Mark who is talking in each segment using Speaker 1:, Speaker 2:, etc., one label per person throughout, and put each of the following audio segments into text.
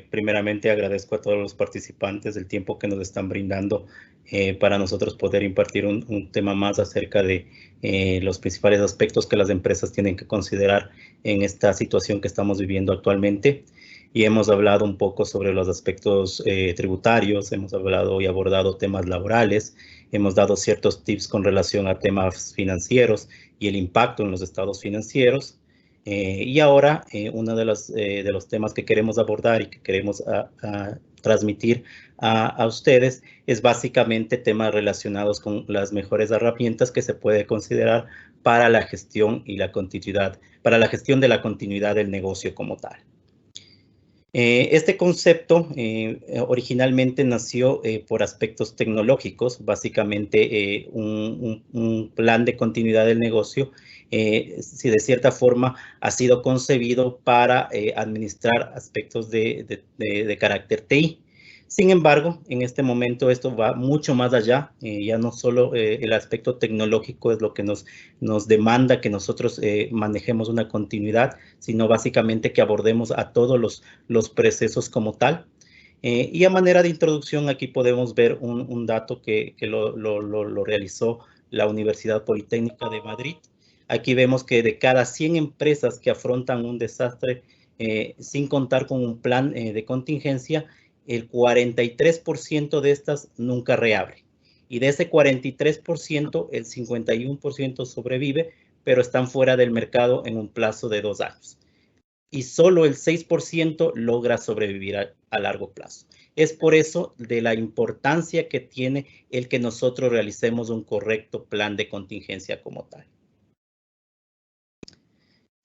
Speaker 1: Primeramente agradezco a todos los participantes el tiempo que nos están brindando para nosotros poder impartir un tema más acerca de los principales aspectos que las empresas tienen que considerar en esta situación que estamos viviendo actualmente. Y hemos hablado un poco sobre los aspectos tributarios, hemos hablado y abordado temas laborales, hemos dado ciertos tips con relación a temas financieros y el impacto en los estados financieros. Y ahora, uno de los temas que queremos abordar y que queremos transmitir a ustedes es básicamente temas relacionados con las mejores herramientas que se puede considerar para la gestión y la continuidad, para la gestión de la continuidad del negocio como tal. Este concepto originalmente nació por aspectos tecnológicos, básicamente un plan de continuidad del negocio, si de cierta forma ha sido concebido para administrar aspectos de carácter TI. Sin embargo, en este momento esto va mucho más allá, ya no solo el aspecto tecnológico es lo que nos demanda que nosotros manejemos una continuidad, sino básicamente que abordemos a todos los procesos como tal. Y a manera de introducción, aquí podemos ver un dato que lo realizó la Universidad Politécnica de Madrid. Aquí vemos que de cada 100 empresas que afrontan un desastre sin contar con un plan de contingencia, el 43% de estas nunca reabre. Y de ese 43%, el 51% sobrevive, pero están fuera del mercado en un plazo de 2 años. Y solo el 6% logra sobrevivir a largo plazo. Es por eso de la importancia que tiene el que nosotros realicemos un correcto plan de contingencia como tal.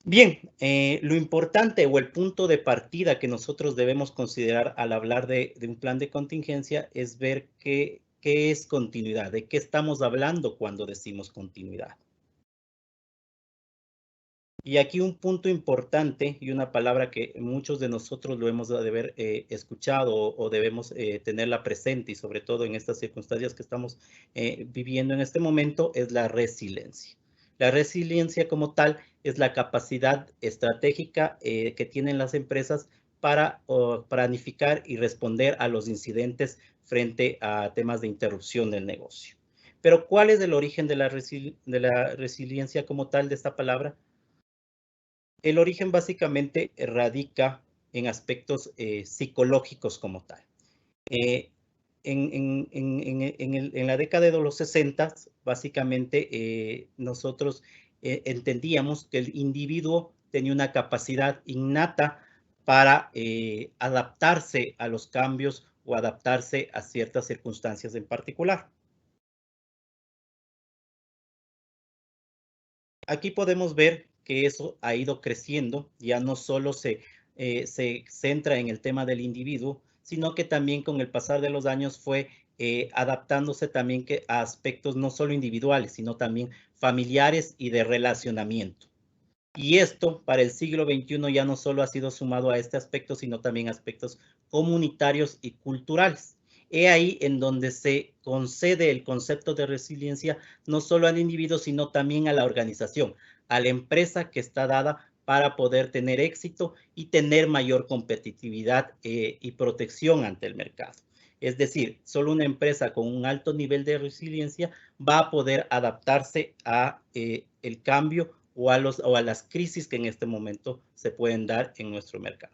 Speaker 1: Bien, lo importante o el punto de partida que nosotros debemos considerar al hablar de un plan de contingencia es ver qué es continuidad, de qué estamos hablando cuando decimos continuidad. Y aquí un punto importante y una palabra que muchos de nosotros lo hemos de haber escuchado o debemos tenerla presente y sobre todo en estas circunstancias que estamos viviendo en este momento es la resiliencia. La resiliencia como tal es la capacidad estratégica que tienen las empresas para planificar y responder a los incidentes frente a temas de interrupción del negocio. Pero ¿cuál es el origen de la resiliencia como tal de esta palabra? El origen básicamente radica en aspectos psicológicos como tal. Eh, en la década de los 60, básicamente nosotros entendíamos que el individuo tenía una capacidad innata para adaptarse a los cambios o adaptarse a ciertas circunstancias en particular. Aquí podemos ver que eso ha ido creciendo, ya no solo se centra en el tema del individuo, sino que también con el pasar de los años fue adaptándose también a aspectos no solo individuales, sino también familiares y de relacionamiento. Y esto para el siglo XXI ya no solo ha sido sumado a este aspecto, sino también aspectos comunitarios y culturales. He ahí en donde se concede el concepto de resiliencia no solo al individuo, sino también a la organización, a la empresa que está dada para poder tener éxito y tener mayor competitividad y protección ante el mercado. Es decir, solo una empresa con un alto nivel de resiliencia va a poder adaptarse a el cambio o a las crisis que en este momento se pueden dar en nuestro mercado.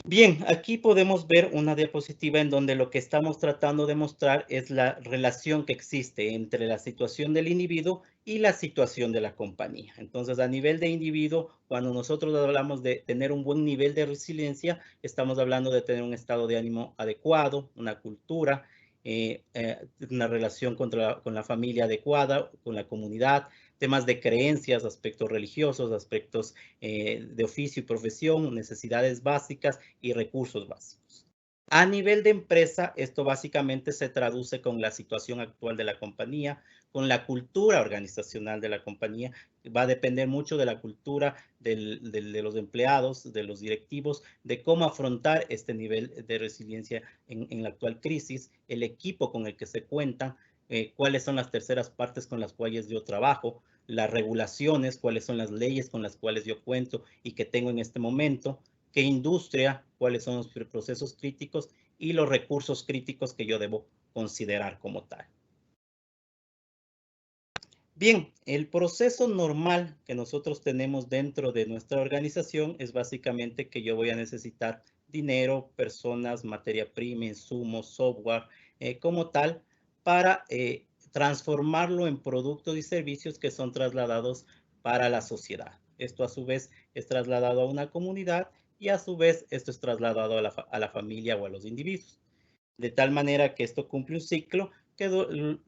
Speaker 1: Bien, aquí podemos ver una diapositiva en donde lo que estamos tratando de mostrar es la relación que existe entre la situación del individuo y la situación de la compañía. Entonces, a nivel de individuo, cuando nosotros hablamos de tener un buen nivel de resiliencia, estamos hablando de tener un estado de ánimo adecuado, una cultura, una relación con la familia adecuada, con la comunidad, temas de creencias, aspectos religiosos, aspectos de oficio y profesión, necesidades básicas y recursos básicos. A nivel de empresa, esto básicamente se traduce con la situación actual de la compañía, con la cultura organizacional de la compañía. Va a depender mucho de la cultura de los empleados, de los directivos, de cómo afrontar este nivel de resiliencia en la actual crisis, el equipo con el que se cuenta, cuáles son las terceras partes con las cuales yo trabajo, las regulaciones, cuáles son las leyes con las cuales yo cuento y que tengo en este momento, qué industria, cuáles son los procesos críticos y los recursos críticos que yo debo considerar como tal. Bien, el proceso normal que nosotros tenemos dentro de nuestra organización es básicamente que yo voy a necesitar dinero, personas, materia prima, insumos, software, como tal, para transformarlo en productos y servicios que son trasladados para la sociedad. Esto a su vez es trasladado a una comunidad y a su vez esto es trasladado a la familia o a los individuos. De tal manera que esto cumple un ciclo que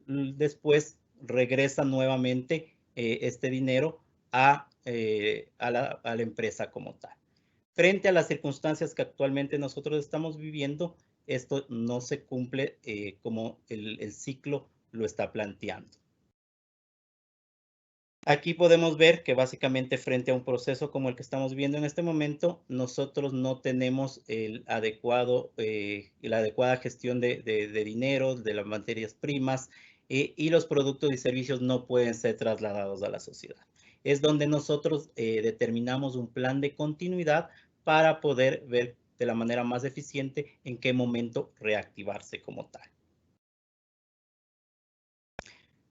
Speaker 1: después regresa nuevamente este dinero a la empresa como tal. Frente a las circunstancias que actualmente nosotros estamos viviendo, esto no se cumple como el ciclo lo está planteando. Aquí podemos ver que básicamente frente a un proceso como el que estamos viendo en este momento, nosotros no tenemos la adecuada gestión de dinero, de las materias primas, y los productos y servicios no pueden ser trasladados a la sociedad. Es donde nosotros determinamos un plan de continuidad para poder ver de la manera más eficiente en qué momento reactivarse como tal.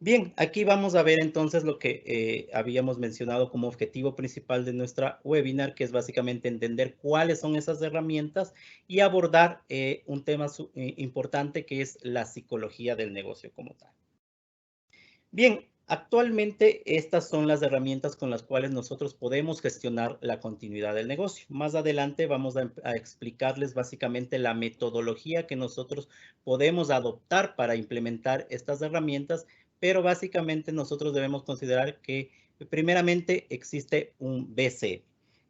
Speaker 1: Bien, aquí vamos a ver entonces lo que habíamos mencionado como objetivo principal de nuestra webinar, que es básicamente entender cuáles son esas herramientas y abordar un tema importante que es la psicología del negocio como tal. Bien, actualmente estas son las herramientas con las cuales nosotros podemos gestionar la continuidad del negocio. Más adelante vamos a explicarles básicamente la metodología que nosotros podemos adoptar para implementar estas herramientas, pero básicamente nosotros debemos considerar que primeramente existe un BCM.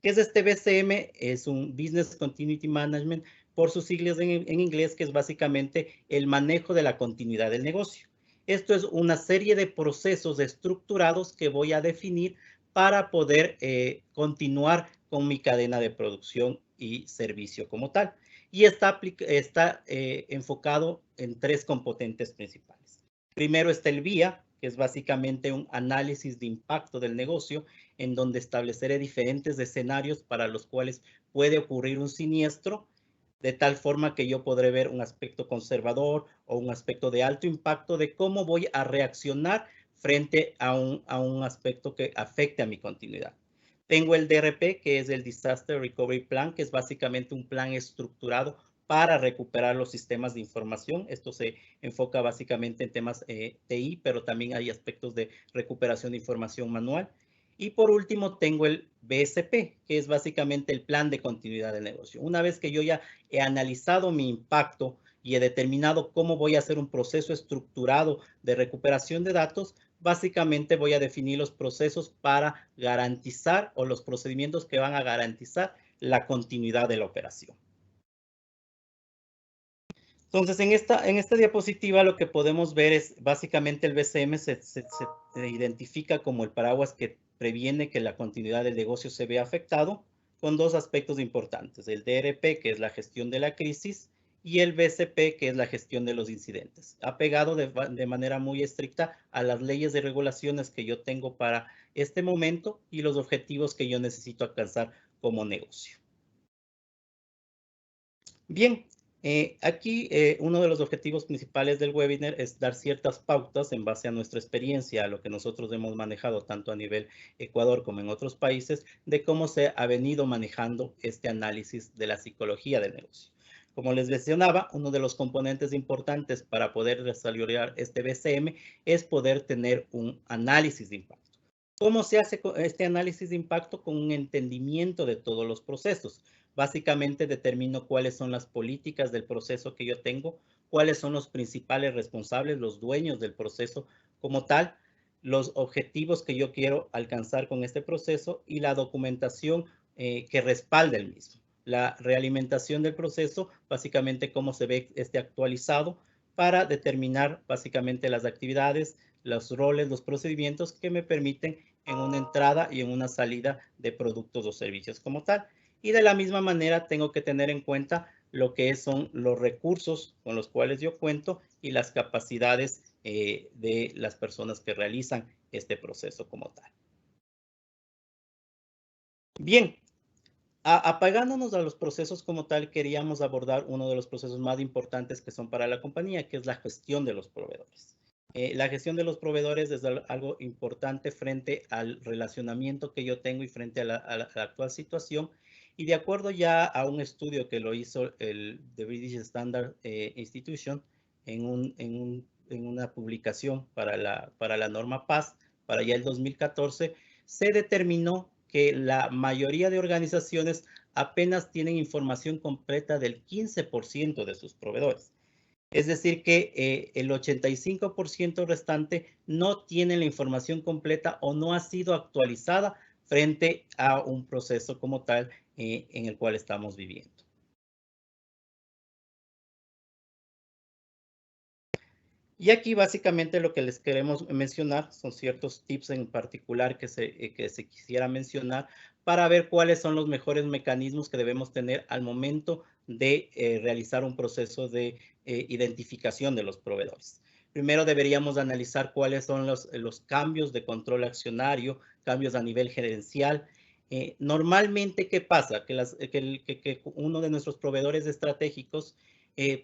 Speaker 1: ¿Qué es este BCM? Es un Business Continuity Management, por sus siglas en inglés, que es básicamente el manejo de la continuidad del negocio. Esto es una serie de procesos estructurados que voy a definir para poder continuar con mi cadena de producción y servicio como tal. Y está enfocado en tres componentes principales. Primero está el VIA, que es básicamente un análisis de impacto del negocio, en donde estableceré diferentes escenarios para los cuales puede ocurrir un siniestro, de tal forma que yo podré ver un aspecto conservador o un aspecto de alto impacto de cómo voy a reaccionar frente a un aspecto que afecte a mi continuidad. Tengo el DRP, que es el Disaster Recovery Plan, que es básicamente un plan estructurado para recuperar los sistemas de información. Esto se enfoca básicamente en temas TI, pero también hay aspectos de recuperación de información manual. Y por último, tengo el BSP, que es básicamente el plan de continuidad del negocio. Una vez que yo ya he analizado mi impacto y he determinado cómo voy a hacer un proceso estructurado de recuperación de datos, básicamente voy a definir los procesos para garantizar o los procedimientos que van a garantizar la continuidad de la operación. Entonces, en esta diapositiva lo que podemos ver es básicamente el BCM se identifica como el paraguas que previene que la continuidad del negocio se vea afectado con dos aspectos importantes, el DRP, que es la gestión de la crisis, y el BCP, que es la gestión de los incidentes, apegado de manera muy estricta a las leyes y regulaciones que yo tengo para este momento y los objetivos que yo necesito alcanzar como negocio. Bien, aquí uno de los objetivos principales del webinar es dar ciertas pautas en base a nuestra experiencia, a lo que nosotros hemos manejado tanto a nivel Ecuador como en otros países, de cómo se ha venido manejando este análisis de la psicología del negocio. Como les mencionaba, uno de los componentes importantes para poder desarrollar este BCM es poder tener un análisis de impacto. ¿Cómo se hace este análisis de impacto? Con un entendimiento de todos los procesos. Básicamente determino cuáles son las políticas del proceso que yo tengo, cuáles son los principales responsables, los dueños del proceso como tal, los objetivos que yo quiero alcanzar con este proceso y la documentación que respalde el mismo. La realimentación del proceso, básicamente cómo se ve actualizado para determinar básicamente las actividades, los roles, los procedimientos que me permiten en una entrada y en una salida de productos o servicios como tal. Y de la misma manera tengo que tener en cuenta lo que son los recursos con los cuales yo cuento y las capacidades de las personas que realizan este proceso como tal. Bien, apagándonos a los procesos como tal, queríamos abordar uno de los procesos más importantes que son para la compañía, que es la gestión de los proveedores. La gestión de los proveedores es algo importante frente al relacionamiento que yo tengo y frente a la actual situación. Y de acuerdo ya a un estudio que lo hizo el The British Standard Institution en una publicación para la norma PAS, para ya el 2014, se determinó que la mayoría de organizaciones apenas tienen información completa del 15% de sus proveedores. Es decir, que el 85% restante no tiene la información completa o no ha sido actualizada frente a un proceso como tal en el cual estamos viviendo. Y aquí básicamente lo que les queremos mencionar son ciertos tips en particular que se quisiera mencionar para ver cuáles son los mejores mecanismos que debemos tener al momento de realizar un proceso de identificación de los proveedores. Primero deberíamos analizar cuáles son los cambios de control accionario, cambios a nivel gerencial. Normalmente, ¿qué pasa? Que uno de nuestros proveedores estratégicos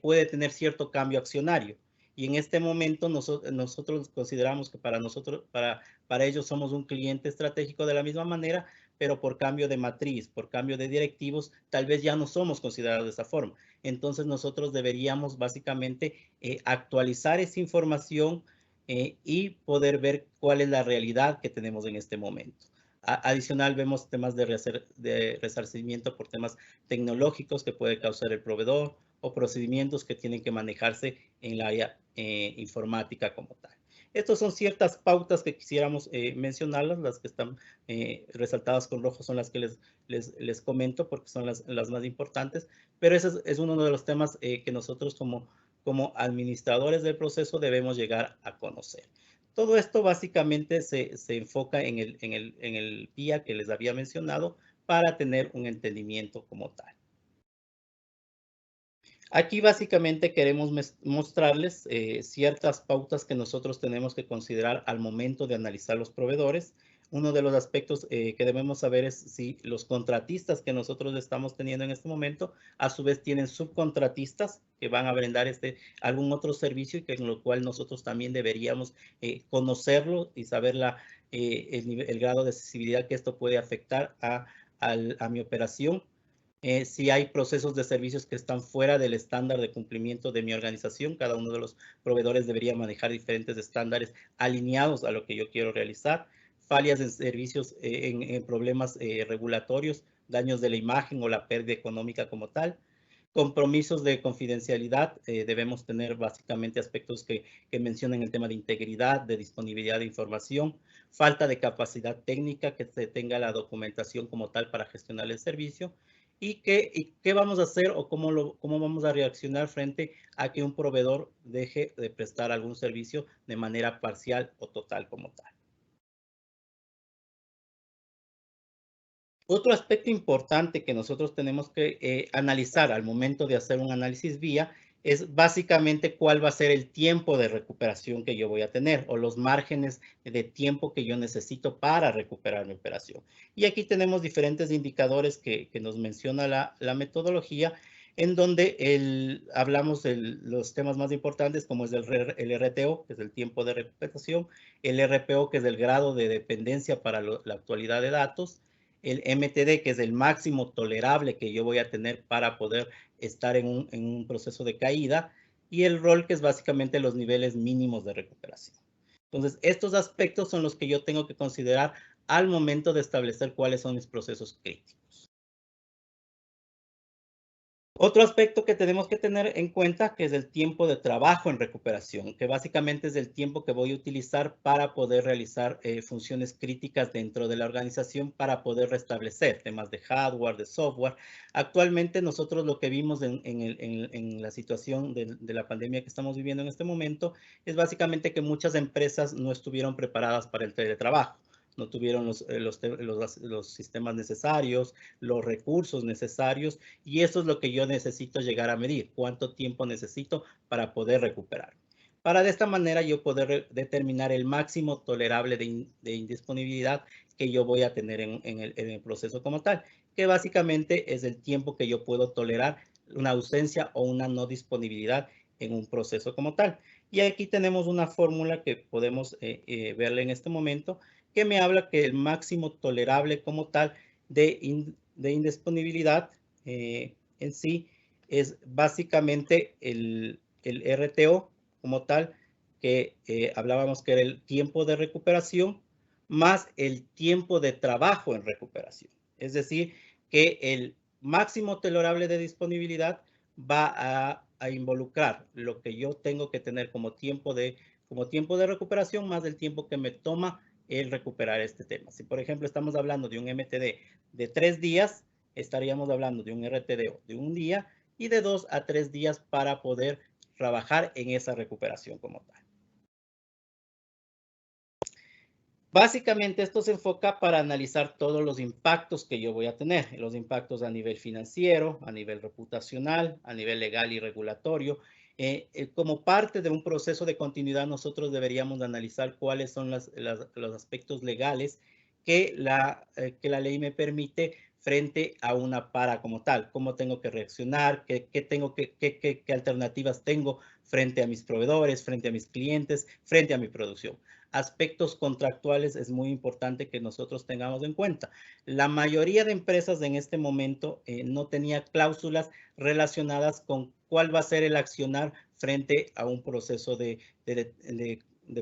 Speaker 1: puede tener cierto cambio accionario y en este momento nosotros consideramos que para ellos somos un cliente estratégico de la misma manera, pero por cambio de matriz, por cambio de directivos, tal vez ya no somos considerados de esa forma. Entonces nosotros deberíamos básicamente actualizar esa información y poder ver cuál es la realidad que tenemos en este momento. Adicional, vemos temas de resarcimiento por temas tecnológicos que puede causar el proveedor o procedimientos que tienen que manejarse en la área informática como tal. Estas son ciertas pautas que quisiéramos mencionarlas, las que están resaltadas con rojo son las que les comento porque son las más importantes, pero ese es uno de los temas que nosotros como administradores del proceso debemos llegar a conocer. Todo esto básicamente se enfoca en el guía que les había mencionado para tener un entendimiento como tal. Aquí básicamente queremos mostrarles ciertas pautas que nosotros tenemos que considerar al momento de analizar los proveedores. Uno de los aspectos que debemos saber es si los contratistas que nosotros estamos teniendo en este momento, a su vez tienen subcontratistas que van a brindar algún otro servicio y que en lo cual nosotros también deberíamos conocerlo y saber el grado de accesibilidad que esto puede afectar a mi operación. Si hay procesos de servicios que están fuera del estándar de cumplimiento de mi organización, cada uno de los proveedores debería manejar diferentes estándares alineados a lo que yo quiero realizar. Fallas en servicios, en problemas regulatorios, daños de la imagen o la pérdida económica como tal. Compromisos de confidencialidad, debemos tener básicamente aspectos que mencionan el tema de integridad, de disponibilidad de información, falta de capacidad técnica, que se tenga la documentación como tal para gestionar el servicio, y qué vamos a hacer o cómo vamos a reaccionar frente a que un proveedor deje de prestar algún servicio de manera parcial o total como tal. Otro aspecto importante que nosotros tenemos que analizar al momento de hacer un análisis vía es básicamente cuál va a ser el tiempo de recuperación que yo voy a tener o los márgenes de tiempo que yo necesito para recuperar mi operación. Y aquí tenemos diferentes indicadores que nos menciona la metodología en donde hablamos de los temas más importantes como es el RTO, que es el tiempo de recuperación, el RPO, que es el grado de dependencia para la actualidad de datos, el MTD, que es el máximo tolerable que yo voy a tener para poder estar en un proceso de caída, y el rol, que es básicamente los niveles mínimos de recuperación. Entonces, estos aspectos son los que yo tengo que considerar al momento de establecer cuáles son mis procesos críticos. Otro aspecto que tenemos que tener en cuenta, que es el tiempo de trabajo en recuperación, que básicamente es el tiempo que voy a utilizar para poder realizar funciones críticas dentro de la organización para poder restablecer temas de hardware, de software. Actualmente nosotros lo que vimos en la situación de la pandemia que estamos viviendo en este momento es básicamente que muchas empresas no estuvieron preparadas para el teletrabajo. No tuvieron los sistemas necesarios, los recursos necesarios, y eso es lo que yo necesito llegar a medir, cuánto tiempo necesito para poder recuperar. para de esta manera yo poder determinar el máximo tolerable de indisponibilidad que yo voy a tener en el proceso como tal, que básicamente es el tiempo que yo puedo tolerar una ausencia o una no disponibilidad en un proceso como tal. Y aquí tenemos una fórmula que podemos verle en este momento, que me habla que el máximo tolerable como tal de indisponibilidad en sí es básicamente el RTO como tal, que hablábamos que era el tiempo de recuperación más el tiempo de trabajo en recuperación. Es decir, que el máximo tolerable de disponibilidad va a involucrar lo que yo tengo que tener como tiempo de recuperación más el tiempo que me toma el recuperar este tema. Si, por ejemplo, estamos hablando de un MTD de 3 días, estaríamos hablando de un RTD de un día y de 2 a 3 días para poder trabajar en esa recuperación como tal. Básicamente esto se enfoca para analizar todos los impactos que yo voy a tener, los impactos a nivel financiero, a nivel reputacional, a nivel legal y regulatorio. Como parte de un proceso de continuidad, nosotros deberíamos analizar cuáles son los aspectos legales que la ley me permite frente a una para como tal, cómo tengo que reaccionar, qué alternativas tengo frente a mis proveedores, frente a mis clientes, frente a mi producción. Aspectos contractuales es muy importante que nosotros tengamos en cuenta. La mayoría de empresas en este momento no tenía cláusulas relacionadas con cuál va a ser el accionar frente a un proceso de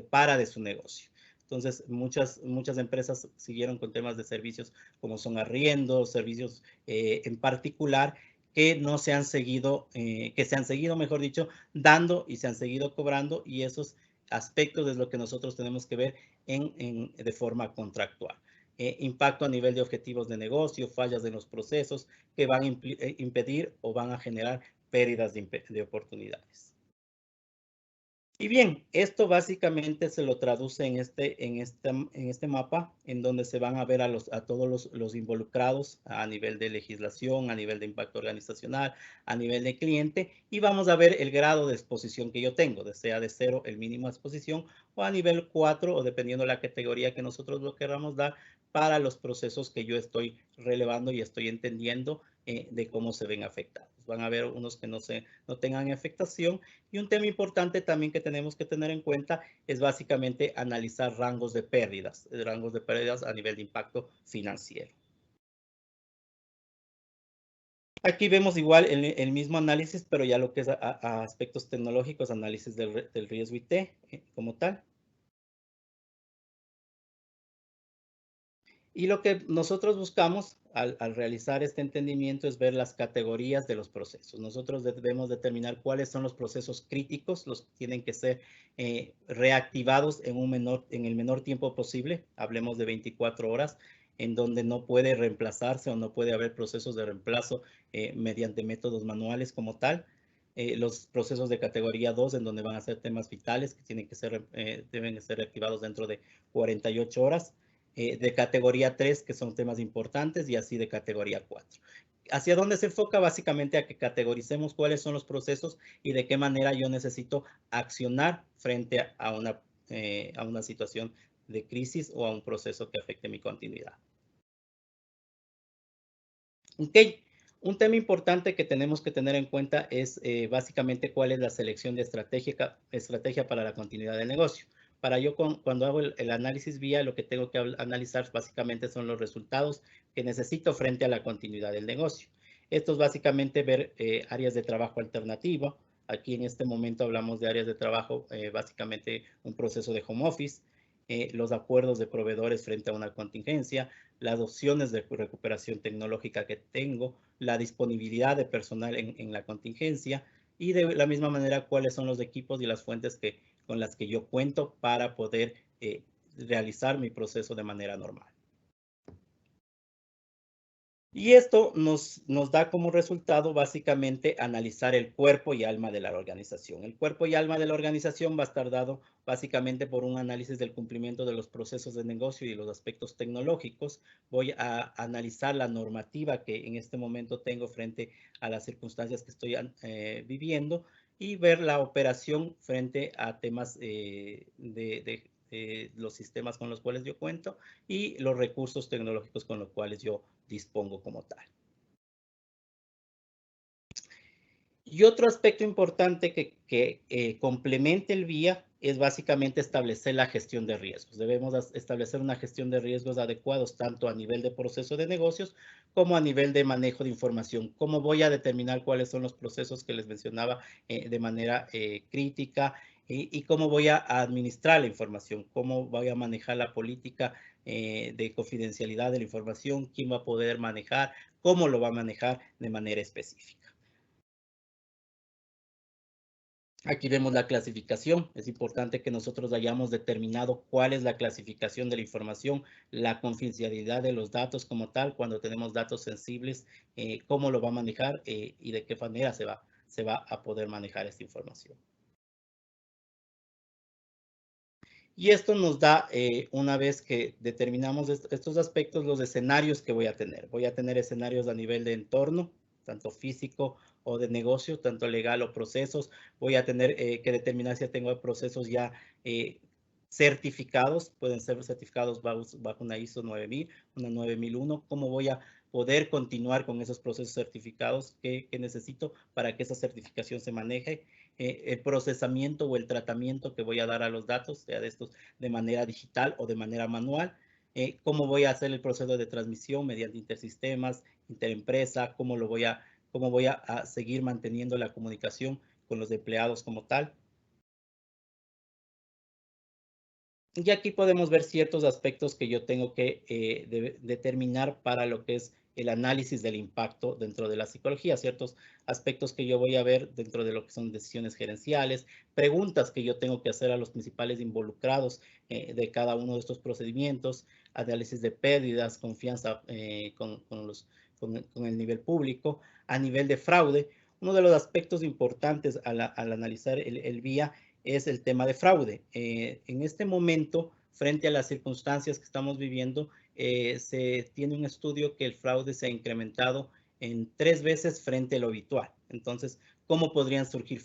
Speaker 1: para de su negocio. Entonces, muchas empresas siguieron con temas de servicios como son arriendos, servicios en particular, que no se han seguido, que se han seguido, mejor dicho, dando y se han seguido cobrando, y esos aspectos es lo que nosotros tenemos que ver de forma contractual. Impacto a nivel de objetivos de negocio, fallas en los procesos que van a impedir o van a generar pérdidas de oportunidades. Y bien, esto básicamente se lo traduce en este mapa, en donde se van a ver a todos los involucrados a nivel de legislación, a nivel de impacto organizacional, a nivel de cliente, y vamos a ver el grado de exposición que yo tengo, sea de 0 el mínimo de exposición, o a nivel 4, o dependiendo de la categoría que nosotros lo queramos dar, para los procesos que yo estoy relevando y estoy entendiendo de cómo se ven afectados. Van a haber unos que no tengan afectación. Y un tema importante también que tenemos que tener en cuenta es básicamente analizar rangos de pérdidas a nivel de impacto financiero. Aquí vemos igual el mismo análisis, pero ya lo que es a aspectos tecnológicos, análisis del riesgo IT como tal. Y lo que nosotros buscamos al realizar este entendimiento es ver las categorías de los procesos. Nosotros debemos determinar cuáles son los procesos críticos, los que tienen que ser reactivados en el menor tiempo posible. Hablemos de 24 horas, en donde no puede reemplazarse o no puede haber procesos de reemplazo mediante métodos manuales como tal. Los procesos de categoría 2, en donde van a ser temas vitales que deben ser reactivados dentro de 48 horas. De categoría 3, que son temas importantes, y así de categoría 4. ¿Hacia dónde se enfoca? Básicamente a que categoricemos cuáles son los procesos y de qué manera yo necesito accionar frente a una situación de crisis o a un proceso que afecte mi continuidad. Ok, un tema importante que tenemos que tener en cuenta es básicamente cuál es la selección de estrategia para la continuidad del negocio. Para yo, cuando hago el análisis vía, lo que tengo que analizar básicamente son los resultados que necesito frente a la continuidad del negocio. Esto es básicamente ver áreas de trabajo alternativo. Aquí en este momento hablamos de áreas de trabajo, básicamente un proceso de home office, los acuerdos de proveedores frente a una contingencia, las opciones de recuperación tecnológica que tengo, la disponibilidad de personal en la contingencia, y de la misma manera cuáles son los equipos y las fuentes con las que yo cuento para poder realizar mi proceso de manera normal. Y esto nos da como resultado básicamente analizar el cuerpo y alma de la organización. El cuerpo y alma de la organización va a estar dado básicamente por un análisis del cumplimiento de los procesos de negocio y los aspectos tecnológicos. Voy a analizar la normativa que en este momento tengo frente a las circunstancias que estoy viviendo y ver la operación frente a temas de los sistemas con los cuales yo cuento y los recursos tecnológicos con los cuales yo dispongo como tal. Y otro aspecto importante que complemente el VIA es básicamente establecer la gestión de riesgos. Debemos establecer una gestión de riesgos adecuados tanto a nivel de proceso de negocios como a nivel de manejo de información. ¿Cómo voy a determinar cuáles son los procesos que les mencionaba de manera crítica y cómo voy a administrar la información? ¿Cómo voy a manejar la política de confidencialidad de la información? ¿Quién va a poder manejar? ¿Cómo lo va a manejar de manera específica? Aquí vemos la clasificación. Es importante que nosotros hayamos determinado cuál es la clasificación de la información, la confidencialidad de los datos como tal, cuando tenemos datos sensibles, cómo lo va a manejar y de qué manera se va a poder manejar esta información. Y esto nos da, una vez que determinamos estos aspectos, los escenarios que voy a tener. Voy a tener escenarios a nivel de entorno, tanto físico o de negocio, tanto legal o procesos. Voy a tener que determinar si tengo procesos ya certificados, pueden ser certificados bajo una ISO 9000, una 9001. ¿Cómo voy a poder continuar con esos procesos certificados que necesito para que esa certificación se maneje? El procesamiento o el tratamiento que voy a dar a los datos, sea de estos de manera digital o de manera manual, cómo voy a hacer el proceso de transmisión mediante intersistemas, interempresa, cómo voy a seguir manteniendo la comunicación con los empleados como tal. Y aquí podemos ver ciertos aspectos que yo tengo que determinar para lo que es el análisis del impacto dentro de la psicología, ciertos aspectos que yo voy a ver dentro de lo que son decisiones gerenciales, preguntas que yo tengo que hacer a los principales involucrados de cada uno de estos procedimientos, análisis de pérdidas, confianza con el nivel público, a nivel de fraude. Uno de los aspectos importantes al analizar el VIA es el tema de fraude. En este momento, frente a las circunstancias que estamos viviendo, se tiene un estudio que el fraude se ha incrementado en 3 veces frente a lo habitual. Entonces, ¿cómo podrían surgir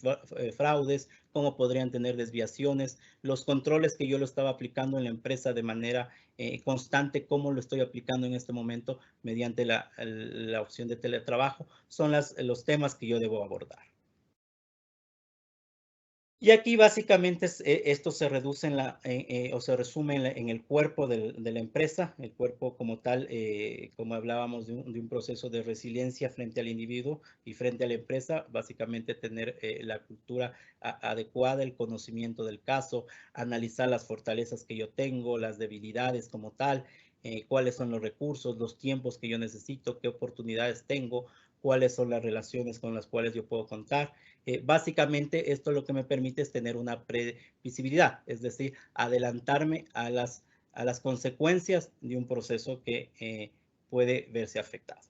Speaker 1: fraudes? ¿Cómo podrían tener desviaciones? Los controles que yo lo estaba aplicando en la empresa de manera constante, ¿cómo lo estoy aplicando en este momento mediante la opción de teletrabajo? Son los temas que yo debo abordar. Y aquí básicamente esto se reduce o se resume en el cuerpo de la empresa, el cuerpo como tal, como hablábamos de un proceso de resiliencia frente al individuo y frente a la empresa, básicamente tener la cultura adecuada, el conocimiento del caso, analizar las fortalezas que yo tengo, las debilidades como tal, cuáles son los recursos, los tiempos que yo necesito, qué oportunidades tengo, cuáles son las relaciones con las cuales yo puedo contar. Básicamente esto lo que me permite es tener una previsibilidad, es decir, adelantarme a las consecuencias de un proceso que puede verse afectado.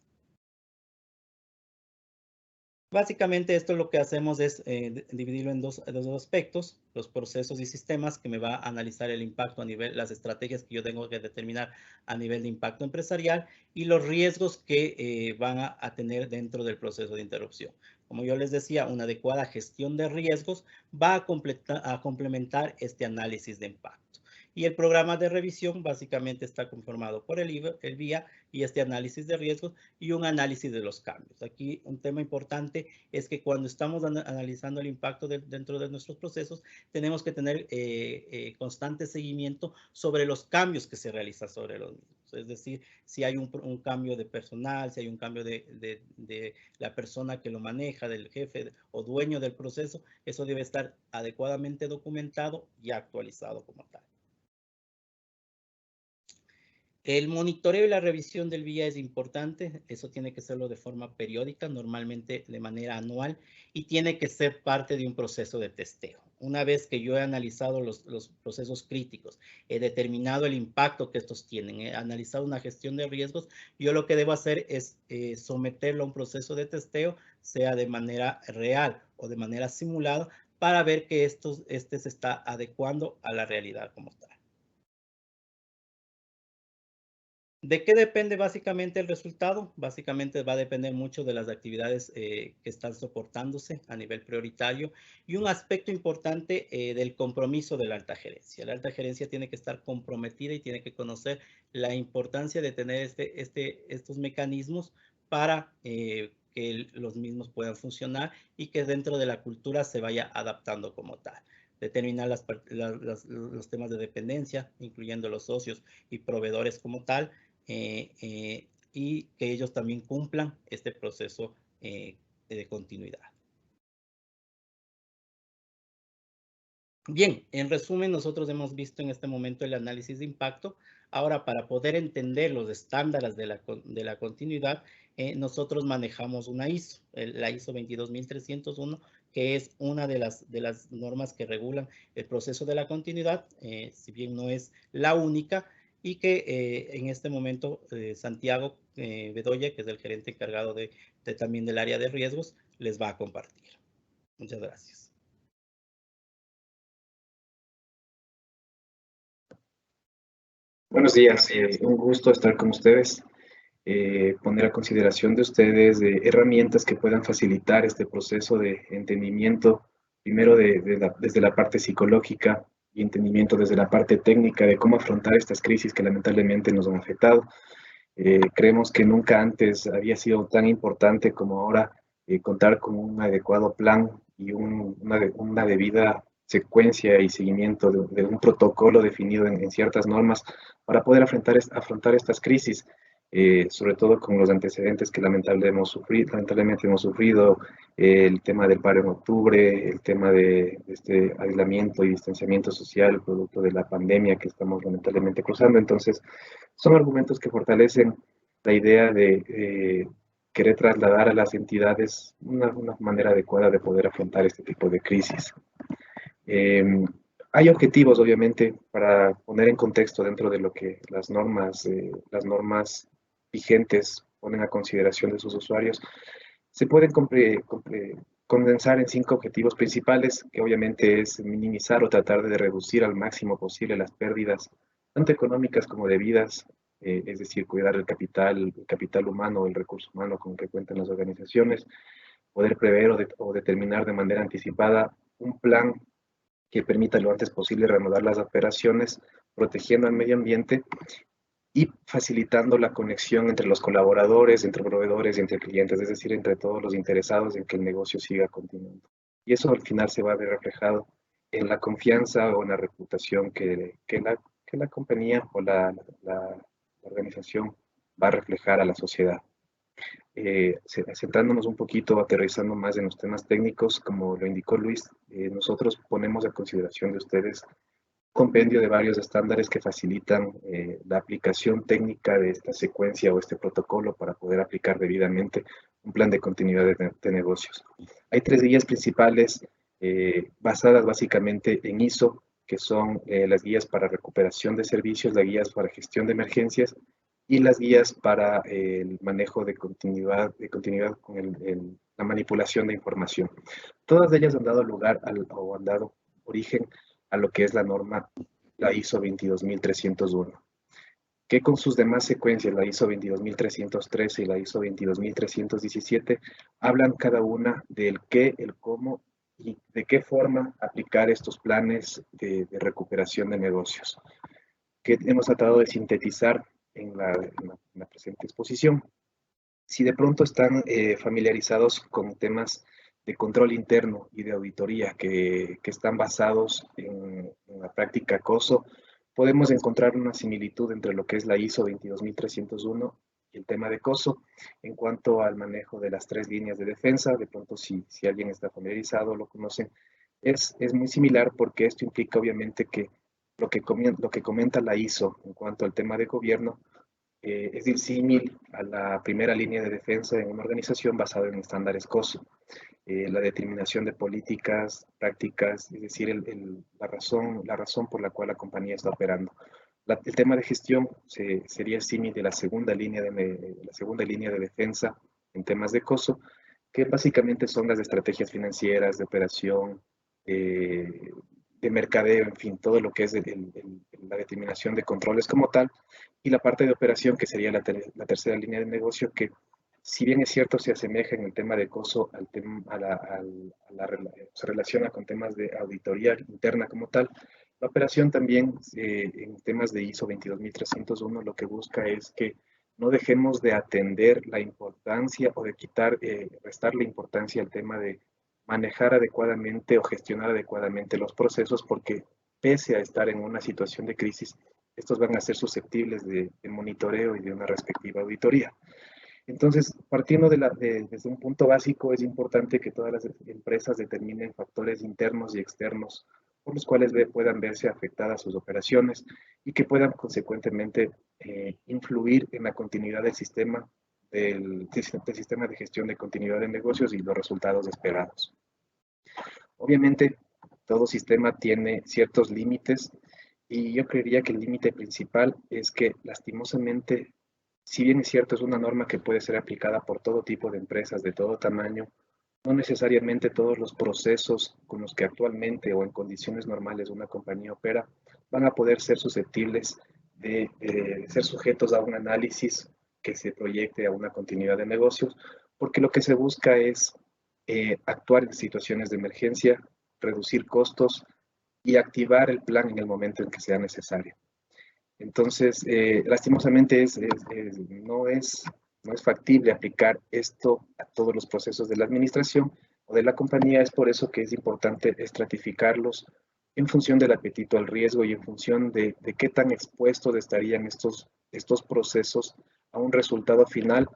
Speaker 1: Básicamente esto lo que hacemos es dividirlo en dos aspectos, los procesos y sistemas que me va a analizar el impacto a nivel, las estrategias que yo tengo que determinar a nivel de impacto empresarial y los riesgos que van a tener dentro del proceso de interrupción. Como yo les decía, una adecuada gestión de riesgos va a complementar este análisis de impacto. Y el programa de revisión básicamente está conformado por el VIA y este análisis de riesgos y un análisis de los cambios. Aquí un tema importante es que cuando estamos analizando el impacto dentro de nuestros procesos, tenemos que tener constante seguimiento sobre los cambios que se realizan sobre los mismos. Es decir, si hay un cambio de personal, si hay un cambio de la persona que lo maneja, del jefe o dueño del proceso, eso debe estar adecuadamente documentado y actualizado como tal. El monitoreo y la revisión del vía es importante, eso tiene que serlo de forma periódica, normalmente de manera anual, y tiene que ser parte de un proceso de testeo. Una vez que yo he analizado los procesos críticos, he determinado el impacto que estos tienen, he analizado una gestión de riesgos, yo lo que debo hacer es someterlo a un proceso de testeo, sea de manera real o de manera simulada, para ver que este se está adecuando a la realidad como tal. ¿De qué depende básicamente el resultado? Básicamente va a depender mucho de las actividades que están soportándose a nivel prioritario y un aspecto importante del compromiso de la alta gerencia. La alta gerencia tiene que estar comprometida y tiene que conocer la importancia de tener estos mecanismos para que los mismos puedan funcionar y que dentro de la cultura se vaya adaptando como tal. Determinar los temas de dependencia, incluyendo los socios y proveedores como tal, y que ellos también cumplan este proceso de continuidad. Bien, en resumen, nosotros hemos visto en este momento el análisis de impacto. Ahora, para poder entender los estándares de la continuidad, nosotros manejamos una ISO, la ISO 22301, que es una de las normas que regulan el proceso de la continuidad, si bien no es la única, y que en este momento Santiago Bedoya, que es el gerente encargado también del área de riesgos, les va a compartir. Muchas gracias.
Speaker 2: Buenos días, un gusto estar con ustedes, poner a consideración de ustedes herramientas que puedan facilitar este proceso de entendimiento, primero desde la parte psicológica y entendimiento desde la parte técnica de cómo afrontar estas crisis que lamentablemente nos han afectado. Creemos que nunca antes había sido tan importante como ahora contar con un adecuado plan y una debida secuencia y seguimiento de un protocolo definido en ciertas normas para poder afrontar estas crisis, sobre todo con los antecedentes que lamentablemente hemos sufrido, el tema del paro en octubre, el tema de este aislamiento y distanciamiento social producto de la pandemia que estamos lamentablemente cruzando. Entonces, son argumentos que fortalecen la idea de querer trasladar a las entidades una manera adecuada de poder afrontar este tipo de crisis. Eh, Hay objetivos, obviamente, para poner en contexto dentro de lo que las normas vigentes ponen a consideración de sus usuarios. Se pueden condensar en 5 objetivos principales, que obviamente es minimizar o tratar de reducir al máximo posible las pérdidas, tanto económicas como de vidas, es decir, cuidar el capital humano, el recurso humano con el que cuentan las organizaciones, poder prever o determinar de manera anticipada un plan que permita lo antes posible reanudar las operaciones, protegiendo al medio ambiente y facilitando la conexión entre los colaboradores, entre proveedores y entre clientes, es decir, entre todos los interesados en que el negocio siga continuando. Y eso al final se va a ver reflejado en la confianza o en la reputación que la compañía o la organización va a reflejar a la sociedad. Centrándonos un poquito, aterrizando más en los temas técnicos, como lo indicó Luis, nosotros ponemos a consideración de ustedes compendio de varios estándares que facilitan la aplicación técnica de esta secuencia o este protocolo para poder aplicar debidamente un plan de continuidad de negocios. Hay 3 guías principales basadas básicamente en ISO, que son las guías para recuperación de servicios, las guías para gestión de emergencias y las guías para el manejo de continuidad con la manipulación de información. Todas ellas han dado lugar o han dado origen a lo que es la norma, la ISO 22301, que con sus demás secuencias, la ISO 22313 y la ISO 22317, hablan cada una del qué, el cómo y de qué forma aplicar estos planes de recuperación de negocios, que hemos tratado de sintetizar en la presente exposición. Si de pronto están familiarizados con temas de control interno y de auditoría que están basados en la práctica COSO, podemos encontrar una similitud entre lo que es la ISO 22301 y el tema de COSO en cuanto al manejo de las 3 líneas de defensa. De pronto, si alguien está familiarizado, lo conocen, es muy similar porque esto implica obviamente que lo que comenta la ISO en cuanto al tema de gobierno es disímil a la primera línea de defensa en una organización basada en estándares COSO. La determinación de políticas, prácticas, es decir, la razón por la cual la compañía está operando. El tema de gestión sería símil de la segunda línea de defensa en temas de COSO, que básicamente son las estrategias financieras, de operación, de mercadeo, en fin, todo lo que es la determinación de controles como tal, y la parte de operación, que sería la tercera línea de negocio, que si bien es cierto se asemeja en el tema de COSO se relaciona con temas de auditoría interna como tal, la operación también en temas de ISO 22301 lo que busca es que no dejemos de atender la importancia o de restarle importancia al tema de manejar adecuadamente o gestionar adecuadamente los procesos, porque pese a estar en una situación de crisis, estos van a ser susceptibles de monitoreo y de una respectiva auditoría. Entonces, partiendo desde un punto básico, es importante que todas las empresas determinen factores internos y externos por los cuales puedan verse afectadas sus operaciones y que puedan consecuentemente influir en la continuidad del sistema de gestión de continuidad de negocios y los resultados esperados. Obviamente, todo sistema tiene ciertos límites y yo creería que el límite principal es que lastimosamente, si bien es cierto, es una norma que puede ser aplicada por todo tipo de empresas de todo tamaño, no necesariamente todos los procesos con los que actualmente o en condiciones normales una compañía opera van a poder ser susceptibles de ser sujetos a un análisis que se proyecte a una continuidad de negocios, porque lo que se busca es actuar en situaciones de emergencia, reducir costos y activar el plan en el momento en que sea necesario. Entonces, lastimosamente no es factible aplicar esto a todos los procesos de la administración o de la compañía. Es por eso que es importante estratificarlos en función del apetito al riesgo y en función de qué tan expuestos estarían estos procesos a un resultado final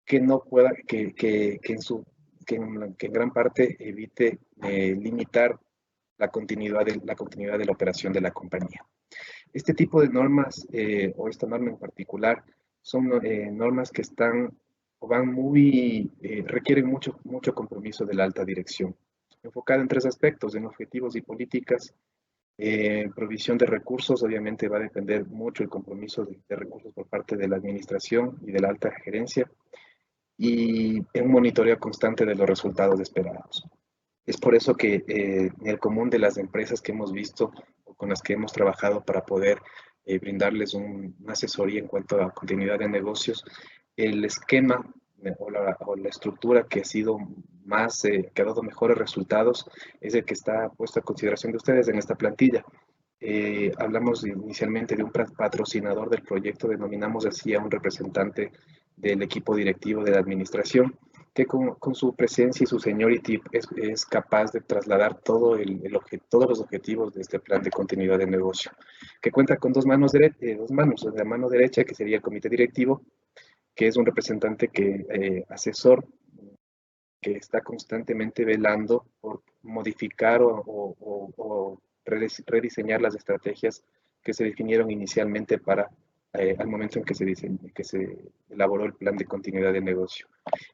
Speaker 2: que no pueda, que en gran parte evite limitar la continuidad de la operación de la compañía. Este tipo de normas, o esta norma en particular, son normas que están o van requieren mucho compromiso de la alta dirección, enfocada en tres aspectos: en objetivos y políticas, provisión de recursos. Obviamente va a depender mucho el compromiso de recursos por parte de la administración y de la alta gerencia, y en un monitoreo constante de los resultados esperados. Es por eso que en el común de las empresas que hemos visto o con las que hemos trabajado para poder brindarles una asesoría en cuanto a continuidad de negocios, el esquema o la estructura que ha sido que ha dado mejores resultados es el que está puesto a consideración de ustedes en esta plantilla. Hablamos inicialmente de un patrocinador del proyecto, denominamos así a un representante del equipo directivo de la administración, que con su presencia y su seniority es capaz de trasladar todos los objetivos de este plan de continuidad de negocio, que cuenta con dos manos, la mano derecha, que sería el comité directivo, que es un representante asesor, que está constantemente velando por modificar o rediseñar las estrategias que se definieron inicialmente al momento en que se elaboró el plan de continuidad de negocio.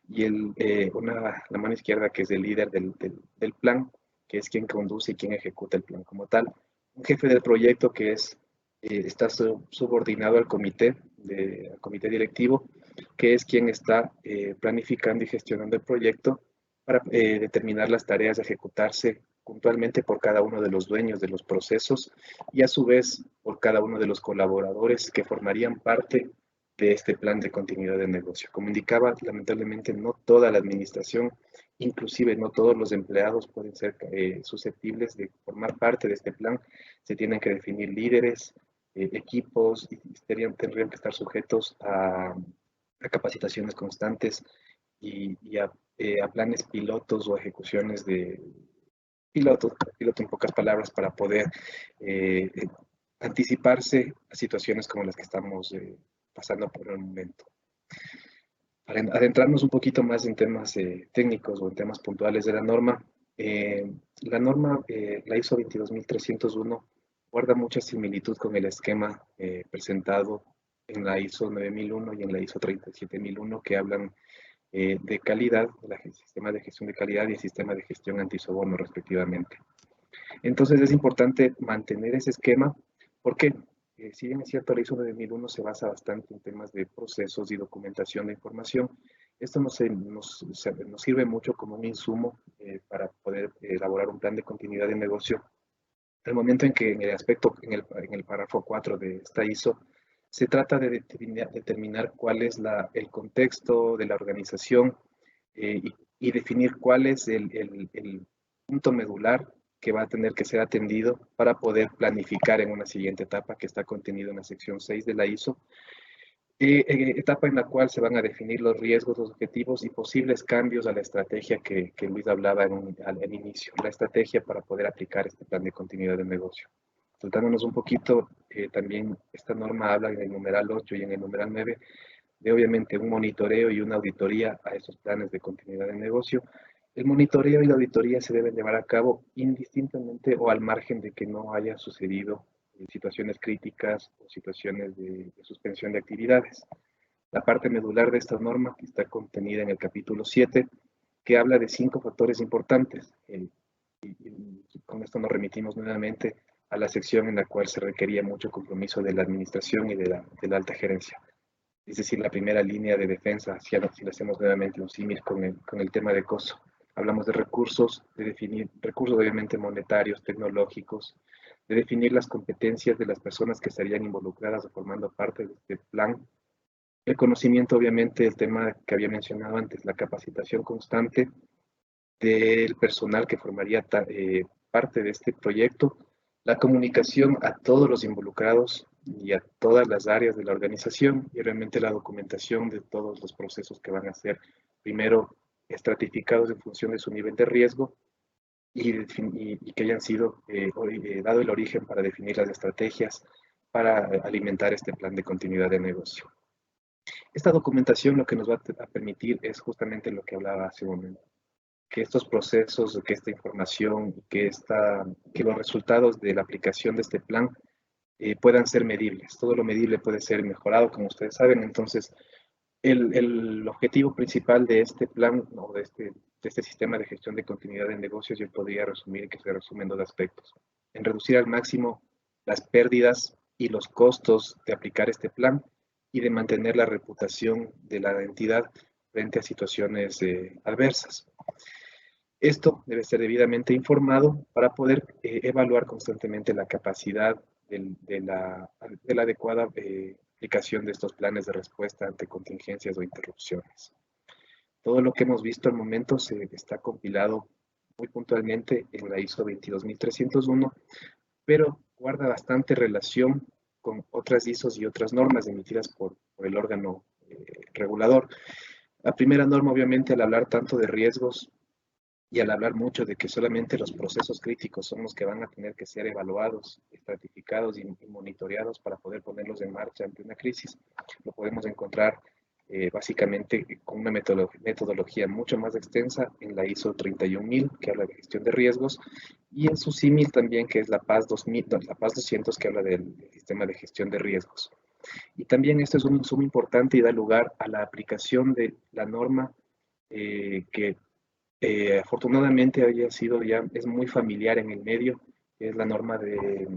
Speaker 2: Y la mano izquierda, que es el líder del plan, que es quien conduce y quien ejecuta el plan como tal. Un jefe del proyecto que está subordinado al comité directivo, que es quien está planificando y gestionando el proyecto para determinar las tareas a ejecutarse puntualmente por cada uno de los dueños de los procesos y a su vez por cada uno de los colaboradores que formarían parte de este plan de continuidad de negocio. Como indicaba, lamentablemente no toda la administración, inclusive no todos los empleados pueden ser susceptibles de formar parte de este plan. Se tienen que definir líderes, equipos, y tendrían que estar sujetos a capacitaciones constantes y a planes pilotos o ejecuciones de piloto en pocas palabras, para poder anticiparse a situaciones como las que estamos pasando por el momento. Para adentrarnos un poquito más en temas técnicos o en temas puntuales de la norma, la ISO 22301 guarda mucha similitud con el esquema presentado en la ISO 9001 y en la ISO 37001, que hablan de calidad, el sistema de gestión de calidad y el sistema de gestión antisoborno respectivamente. Entonces es importante mantener ese esquema porque si bien es cierto la ISO 9001 se basa bastante en temas de procesos y documentación de información, esto nos sirve mucho como un insumo para poder elaborar un plan de continuidad de negocio. El momento en que en el aspecto, en el párrafo 4 de esta ISO, se trata de determinar cuál es el contexto de la organización y definir cuál es el punto medular que va a tener que ser atendido para poder planificar en una siguiente etapa que está contenido en la sección 6 de la ISO, etapa en la cual se van a definir los riesgos, los objetivos y posibles cambios a la estrategia que Luis hablaba al inicio, la estrategia para poder aplicar este plan de continuidad de negocio. Saltándonos un poquito, también esta norma habla en el numeral 8 y en el numeral 9 de obviamente un monitoreo y una auditoría a esos planes de continuidad de negocio. El monitoreo y la auditoría se deben llevar a cabo indistintamente o al margen de que no haya sucedido situaciones críticas o situaciones de suspensión de actividades. La parte medular de esta norma está contenida en el capítulo 7, que habla de 5 factores importantes. Y con esto nos remitimos nuevamente a la sección en la cual se requería mucho compromiso de la administración y de la alta gerencia. Es decir, la primera línea de defensa, si le hacemos nuevamente un símil con el tema de costo. Hablamos de recursos, de definir recursos obviamente monetarios, tecnológicos, de definir las competencias de las personas que estarían involucradas o formando parte de este plan. El conocimiento, obviamente, el tema que había mencionado antes, la capacitación constante del personal que formaría parte de este proyecto, la comunicación a todos los involucrados y a todas las áreas de la organización y realmente la documentación de todos los procesos que van a ser primero estratificados en función de su nivel de riesgo y que hayan sido dado el origen para definir las estrategias para alimentar este plan de continuidad de negocio. Esta documentación lo que nos va a permitir es justamente lo que hablaba hace un momento, que estos procesos, que esta información, que los resultados de la aplicación de este plan puedan ser medibles. Todo lo medible puede ser mejorado, como ustedes saben. Entonces, el objetivo principal de este plan o de este sistema de gestión de continuidad de negocios, yo podría resumir que se resume en dos aspectos. En reducir al máximo las pérdidas y los costos de aplicar este plan y de mantener la reputación de la entidad frente a situaciones adversas. Esto debe ser debidamente informado para poder evaluar constantemente la capacidad de la adecuada aplicación de estos planes de respuesta ante contingencias o interrupciones. Todo lo que hemos visto al momento se está compilado muy puntualmente en la ISO 22301, pero guarda bastante relación con otras ISOs y otras normas emitidas por el órgano regulador. La primera norma, obviamente, al hablar tanto de riesgos y al hablar mucho de que solamente los procesos críticos son los que van a tener que ser evaluados, estratificados y monitoreados para poder ponerlos en marcha ante una crisis, lo podemos encontrar básicamente con una metodología mucho más extensa en la ISO 31000, que habla de gestión de riesgos, y en su símil también, que es la PAS 200, que habla del sistema de gestión de riesgos. Y también esto es un insumo importante y da lugar a la aplicación de la norma que afortunadamente es muy familiar en el medio, es la norma de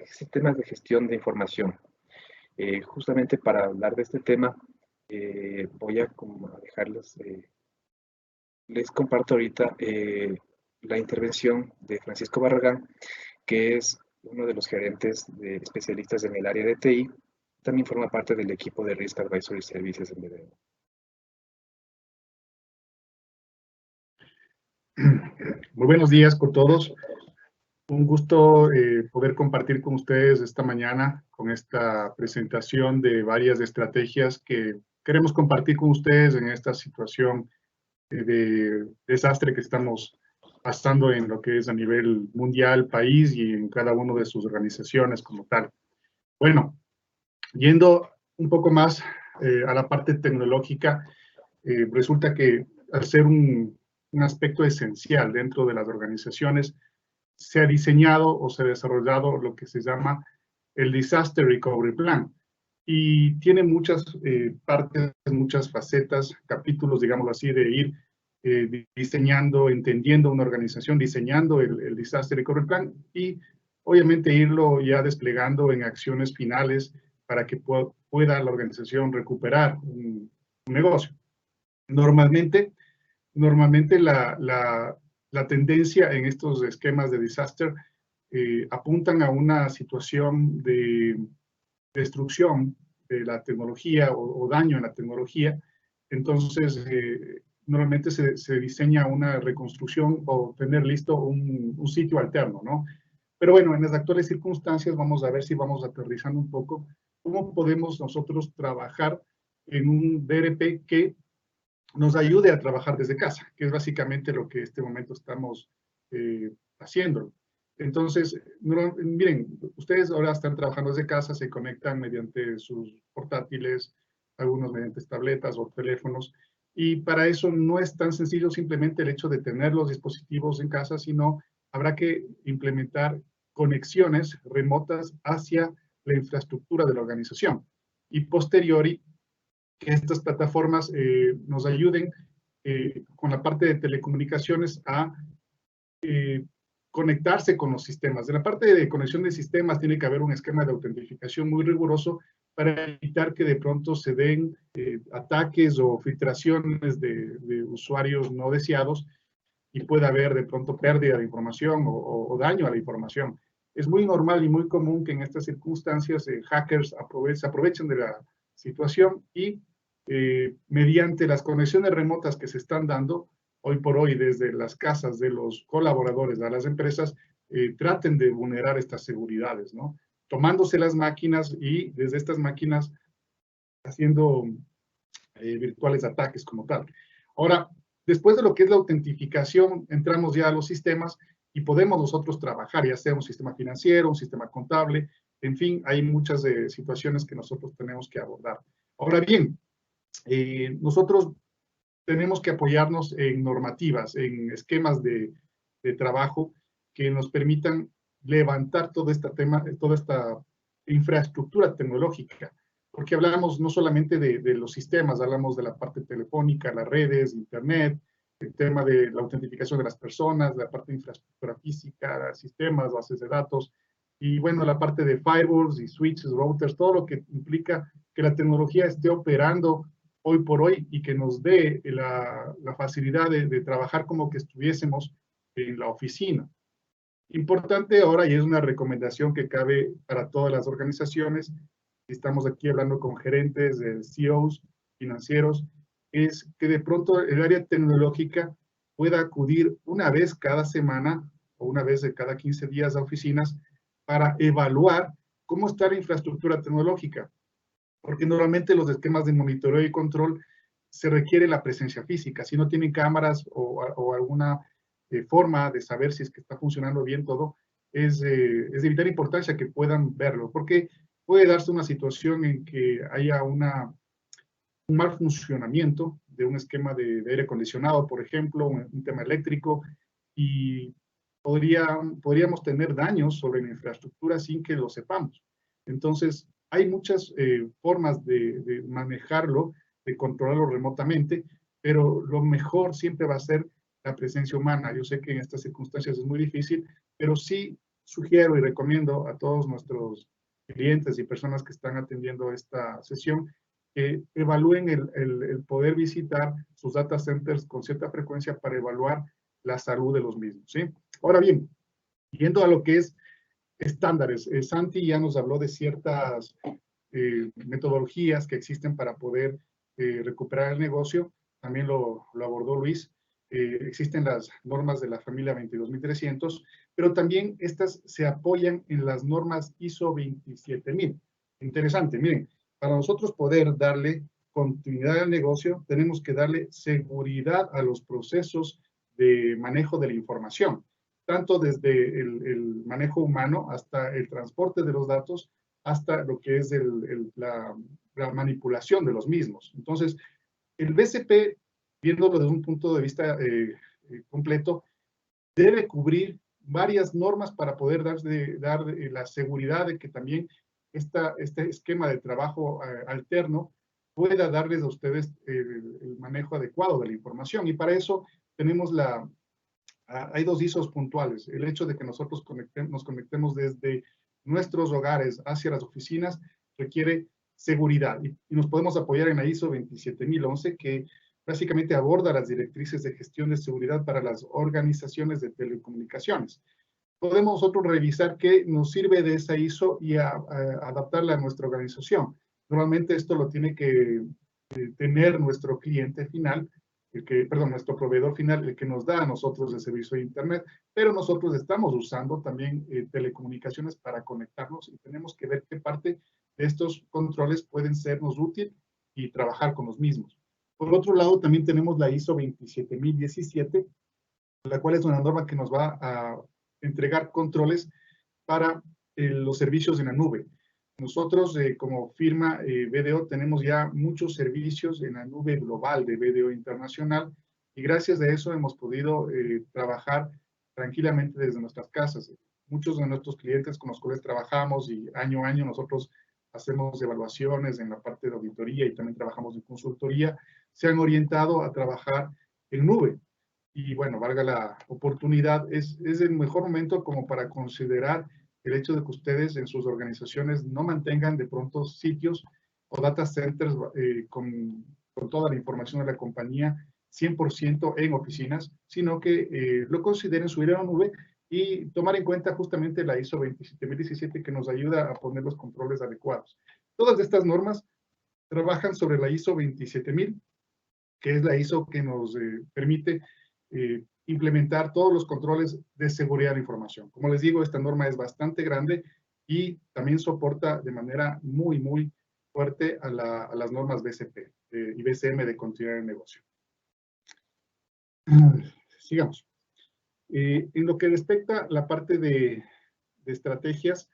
Speaker 2: sistemas de gestión de información. Justamente para hablar de este tema, voy a dejarles, les comparto ahorita la intervención de Francisco Barragán, que es uno de los gerentes especialistas en el área de TI, también forma parte del equipo de Risk Advisory Services en BBVA.
Speaker 3: Muy buenos días con todos. Un gusto poder compartir con ustedes esta mañana con esta presentación de varias estrategias que queremos compartir con ustedes en esta situación de desastre que estamos pasando en lo que es a nivel mundial, país y en cada una de sus organizaciones como tal. Bueno, yendo un poco más a la parte tecnológica, resulta que al ser un aspecto esencial dentro de las organizaciones, se ha diseñado o se ha desarrollado lo que se llama el Disaster Recovery Plan. Y tiene muchas partes, muchas facetas, capítulos, digámoslo así, de ir diseñando, entendiendo una organización, diseñando el Disaster Recovery Plan y obviamente irlo ya desplegando en acciones finales para que pueda la organización recuperar un negocio. Normalmente la tendencia en estos esquemas de disaster apuntan a una situación de destrucción de la tecnología o daño en la tecnología. Entonces, normalmente se diseña una reconstrucción o tener listo un sitio alterno, ¿no? Pero bueno, en las actuales circunstancias vamos a ver si vamos aterrizando un poco cómo podemos nosotros trabajar en un DRP que nos ayude a trabajar desde casa, que es básicamente lo que en este momento estamos haciendo. Entonces, miren, ustedes ahora están trabajando desde casa, se conectan mediante sus portátiles, algunos mediante tabletas o teléfonos, y para eso no es tan sencillo simplemente el hecho de tener los dispositivos en casa, sino habrá que implementar conexiones remotas hacia la infraestructura de la organización. Y posteriori, que estas plataformas nos ayuden con la parte de telecomunicaciones a conectarse con los sistemas. De la parte de conexión de sistemas tiene que haber un esquema de autentificación muy riguroso para evitar que de pronto se den ataques o filtraciones de usuarios no deseados y pueda haber de pronto pérdida de información o daño a la información. Es muy normal y muy común que en estas circunstancias hackers se aprovechen de la situación y mediante las conexiones remotas que se están dando hoy por hoy desde las casas de los colaboradores a las empresas, traten de vulnerar estas seguridades, ¿no? Tomándose las máquinas y desde estas máquinas haciendo virtuales ataques como tal. Ahora, después de lo que es la autentificación, entramos ya a los sistemas y podemos nosotros trabajar, ya sea un sistema financiero, un sistema contable, en fin, hay muchas situaciones que nosotros tenemos que abordar. Ahora bien, nosotros tenemos que apoyarnos en normativas, en esquemas de trabajo que nos permitan levantar toda esta infraestructura tecnológica, porque hablamos no solamente de los sistemas, hablamos de la parte telefónica, las redes, internet, el tema de la autentificación de las personas, la parte de infraestructura física, sistemas, bases de datos, y bueno, la parte de firewalls y switches, routers, todo lo que implica que la tecnología esté operando hoy por hoy y que nos dé la facilidad de trabajar como que estuviésemos en la oficina. Importante ahora, y es una recomendación que cabe para todas las organizaciones, estamos aquí hablando con gerentes, CEOs, financieros, es que de pronto el área tecnológica pueda acudir una vez cada semana o una vez de cada 15 días a oficinas para evaluar cómo está la infraestructura tecnológica. Porque normalmente los esquemas de monitoreo y control se requiere la presencia física. Si no tienen cámaras o alguna forma de saber si es que está funcionando bien todo, es de vital importancia que puedan verlo, porque puede darse una situación en que haya un mal funcionamiento de un esquema de aire acondicionado, por ejemplo, un tema eléctrico, y podríamos tener daños sobre la infraestructura sin que lo sepamos. Entonces, hay muchas formas de manejarlo, de controlarlo remotamente, pero lo mejor siempre va a ser la presencia humana. Yo sé que en estas circunstancias es muy difícil, pero sí sugiero y recomiendo a todos nuestros clientes y personas que están atendiendo esta sesión que evalúen el poder visitar sus data centers con cierta frecuencia para evaluar la salud de los mismos, ¿sí? Ahora bien, yendo a lo que es estándares. Santi ya nos habló de ciertas metodologías que existen para poder recuperar el negocio. También lo abordó Luis. Existen las normas de la familia 22300, pero también estas se apoyan en las normas ISO 27000. Interesante, miren, para nosotros poder darle continuidad al negocio, tenemos que darle seguridad a los procesos de manejo de la información, tanto desde el manejo humano hasta el transporte de los datos, hasta lo que es la manipulación de los mismos. Entonces, el BCP, viéndolo desde un punto de vista completo, debe cubrir varias normas para poder dar la seguridad de que también este esquema de trabajo alterno pueda darles a ustedes el manejo adecuado de la información. Y para eso tenemos hay dos ISOs puntuales. El hecho de que nosotros nos conectemos desde nuestros hogares hacia las oficinas requiere seguridad. Y nos podemos apoyar en la ISO 27011, que básicamente aborda las directrices de gestión de seguridad para las organizaciones de telecomunicaciones. Podemos nosotros revisar qué nos sirve de esa ISO y adaptarla a nuestra organización. Normalmente esto lo tiene que tener nuestro cliente final, nuestro proveedor final, el que nos da a nosotros el servicio de Internet, pero nosotros estamos usando también telecomunicaciones para conectarnos y tenemos que ver qué parte de estos controles pueden sernos útil y trabajar con los mismos. Por otro lado, también tenemos la ISO 27017, la cual es una norma que nos va a entregar controles para los servicios en la nube. Nosotros, como firma BDO, tenemos ya muchos servicios en la nube global de BDO Internacional y gracias a eso hemos podido trabajar tranquilamente desde nuestras casas. Muchos de nuestros clientes con los cuales trabajamos y año a año nosotros hacemos evaluaciones en la parte de auditoría y también trabajamos en consultoría, se han orientado a trabajar en nube. Y bueno, valga la oportunidad, es el mejor momento como para considerar el hecho de que ustedes en sus organizaciones no mantengan de pronto sitios o data centers con toda la información de la compañía 100% en oficinas, sino que lo consideren subir a la nube y tomar en cuenta justamente la ISO 27017 que nos ayuda a poner los controles adecuados. Todas estas normas trabajan sobre la ISO 27000, que es la ISO que nos permite implementar todos los controles de seguridad de información. Como les digo, esta norma es bastante grande y también soporta de manera muy, muy fuerte a las normas BCP y BCM de continuidad de negocio. Sigamos. En lo que respecta a la parte de estrategias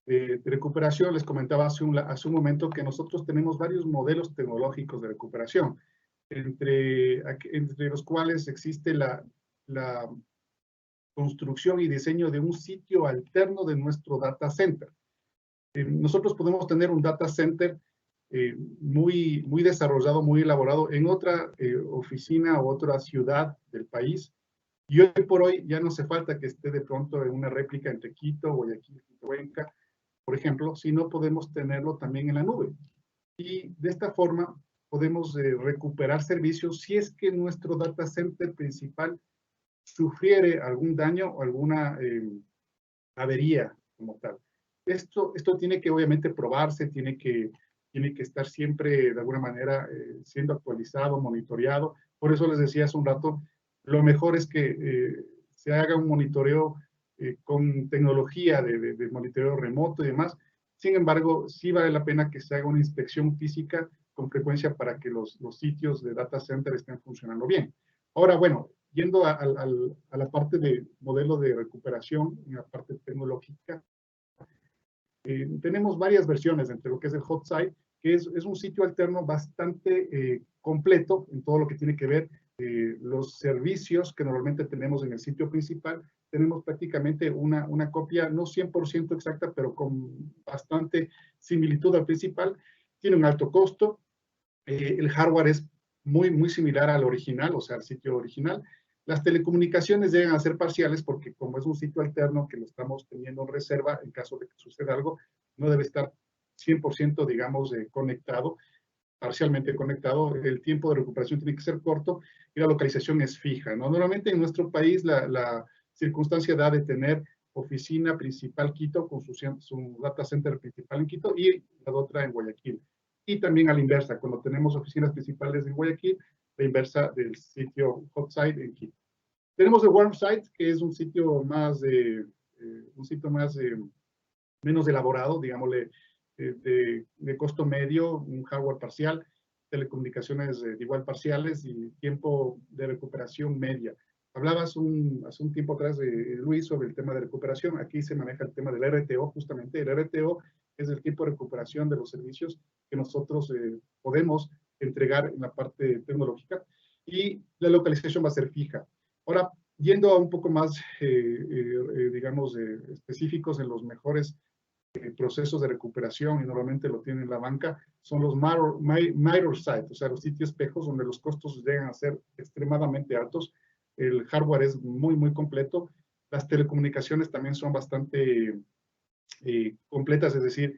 Speaker 3: de recuperación, les comentaba hace un momento que nosotros tenemos varios modelos tecnológicos de recuperación, entre los cuales existe la construcción y diseño de un sitio alterno de nuestro data center. Nosotros podemos tener un data center muy, muy desarrollado, muy elaborado en otra oficina o otra ciudad del país. Y hoy por hoy ya no hace falta que esté de pronto en una réplica entre Quito, Guayaquil, Cuenca, por ejemplo, sino podemos tenerlo también en la nube. Y de esta forma podemos recuperar servicios si es que nuestro data center principal sufriere algún daño o alguna avería como tal. Esto tiene que obviamente probarse, tiene que estar siempre de alguna manera siendo actualizado, monitoreado. Por eso les decía hace un rato, lo mejor es que se haga un monitoreo con tecnología de monitoreo remoto y demás. Sin embargo, sí vale la pena que se haga una inspección física con frecuencia para que los sitios de data center estén funcionando bien. Ahora, bueno, yendo a la parte de modelo de recuperación, en la parte tecnológica, tenemos varias versiones entre lo que es el hot site, que es un sitio alterno bastante completo en todo lo que tiene que ver los servicios que normalmente tenemos en el sitio principal. Tenemos prácticamente una copia, no 100% exacta, pero con bastante similitud al principal. Tiene un alto costo. El hardware es muy, muy similar al original, o sea, al sitio original. Las telecomunicaciones llegan a ser parciales porque como es un sitio alterno que lo estamos teniendo en reserva, en caso de que suceda algo, no debe estar 100%, digamos, conectado, parcialmente conectado. El tiempo de recuperación tiene que ser corto y la localización es fija, ¿no? Normalmente en nuestro país la circunstancia da de tener oficina principal Quito con su data center principal en Quito y la otra en Guayaquil. Y también a la inversa, cuando tenemos oficinas principales en Guayaquil, la inversa del sitio hot site en Quito. Tenemos el warm site, que es un sitio menos elaborado, digámosle, de costo medio, un hardware parcial, telecomunicaciones de igual parciales y tiempo de recuperación media. Hablabas hace un tiempo atrás, Luis, sobre el tema de recuperación. Aquí se maneja el tema del RTO, justamente. El RTO es el tiempo de recuperación de los servicios que nosotros podemos entregar en la parte tecnológica y la localización va a ser fija. Ahora, Yendo a un poco más, digamos, específicos en los mejores procesos de recuperación, y normalmente lo tiene la banca, son los mirror sites, o sea, los sitios espejos donde los costos llegan a ser extremadamente altos. El hardware es muy, muy completo. Las telecomunicaciones también son bastante completas, es decir,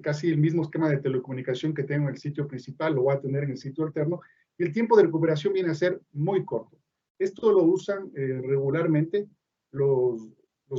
Speaker 3: casi el mismo esquema de telecomunicación que tengo en el sitio principal lo va a tener en el sitio alterno, y el tiempo de recuperación viene a ser muy corto. Esto lo usan regularmente los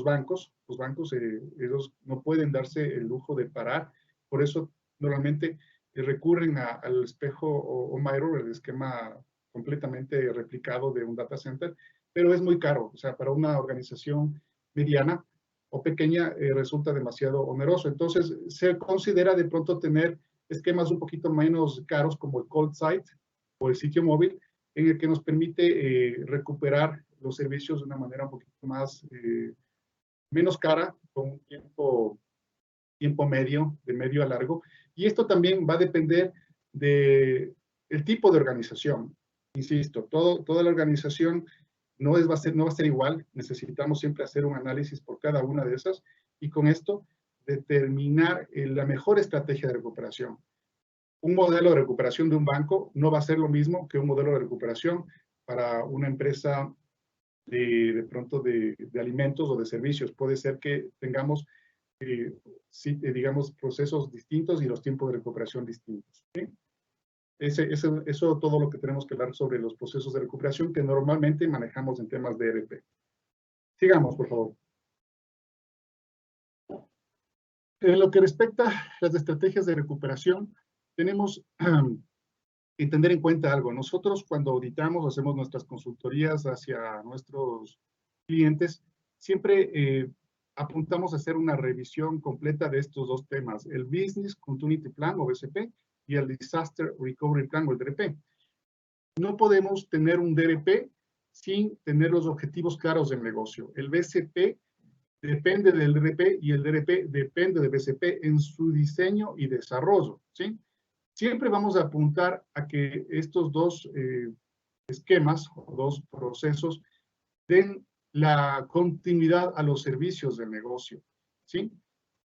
Speaker 3: bancos. Los bancos, ellos no pueden darse el lujo de parar, por eso normalmente recurren al espejo o mirror, el esquema completamente replicado de un data center, pero es muy caro. O sea, para una organización mediana o pequeña resulta demasiado oneroso. Entonces, se considera de pronto tener esquemas un poquito menos caros como el cold site o el sitio móvil, en el que nos permite recuperar los servicios de una manera un poquito más, menos cara, con un tiempo medio, de medio a largo. Y esto también va a depender del tipo de organización. Insisto, toda la organización no va a ser igual. Necesitamos siempre hacer un análisis por cada una de esas y con esto determinar la mejor estrategia de recuperación. Un modelo de recuperación de un banco no va a ser lo mismo que un modelo de recuperación para una empresa de pronto de alimentos o de servicios. Puede ser que tengamos, digamos, procesos distintos y los tiempos de recuperación distintos. ¿Sí? Eso todo lo que tenemos que hablar sobre los procesos de recuperación que normalmente manejamos en temas de ERP. Sigamos, por favor. En lo que respecta a las estrategias de recuperación, tenemos que tener en cuenta algo. Nosotros cuando auditamos, hacemos nuestras consultorías hacia nuestros clientes, siempre apuntamos a hacer una revisión completa de estos dos temas, el Business Continuity Plan o BCP y el Disaster Recovery Plan o el DRP. No podemos tener un DRP sin tener los objetivos claros del negocio. El BCP depende del DRP y el DRP depende del BCP en su diseño y desarrollo, ¿sí? Siempre vamos a apuntar a que estos dos esquemas o dos procesos den la continuidad a los servicios del negocio, ¿sí?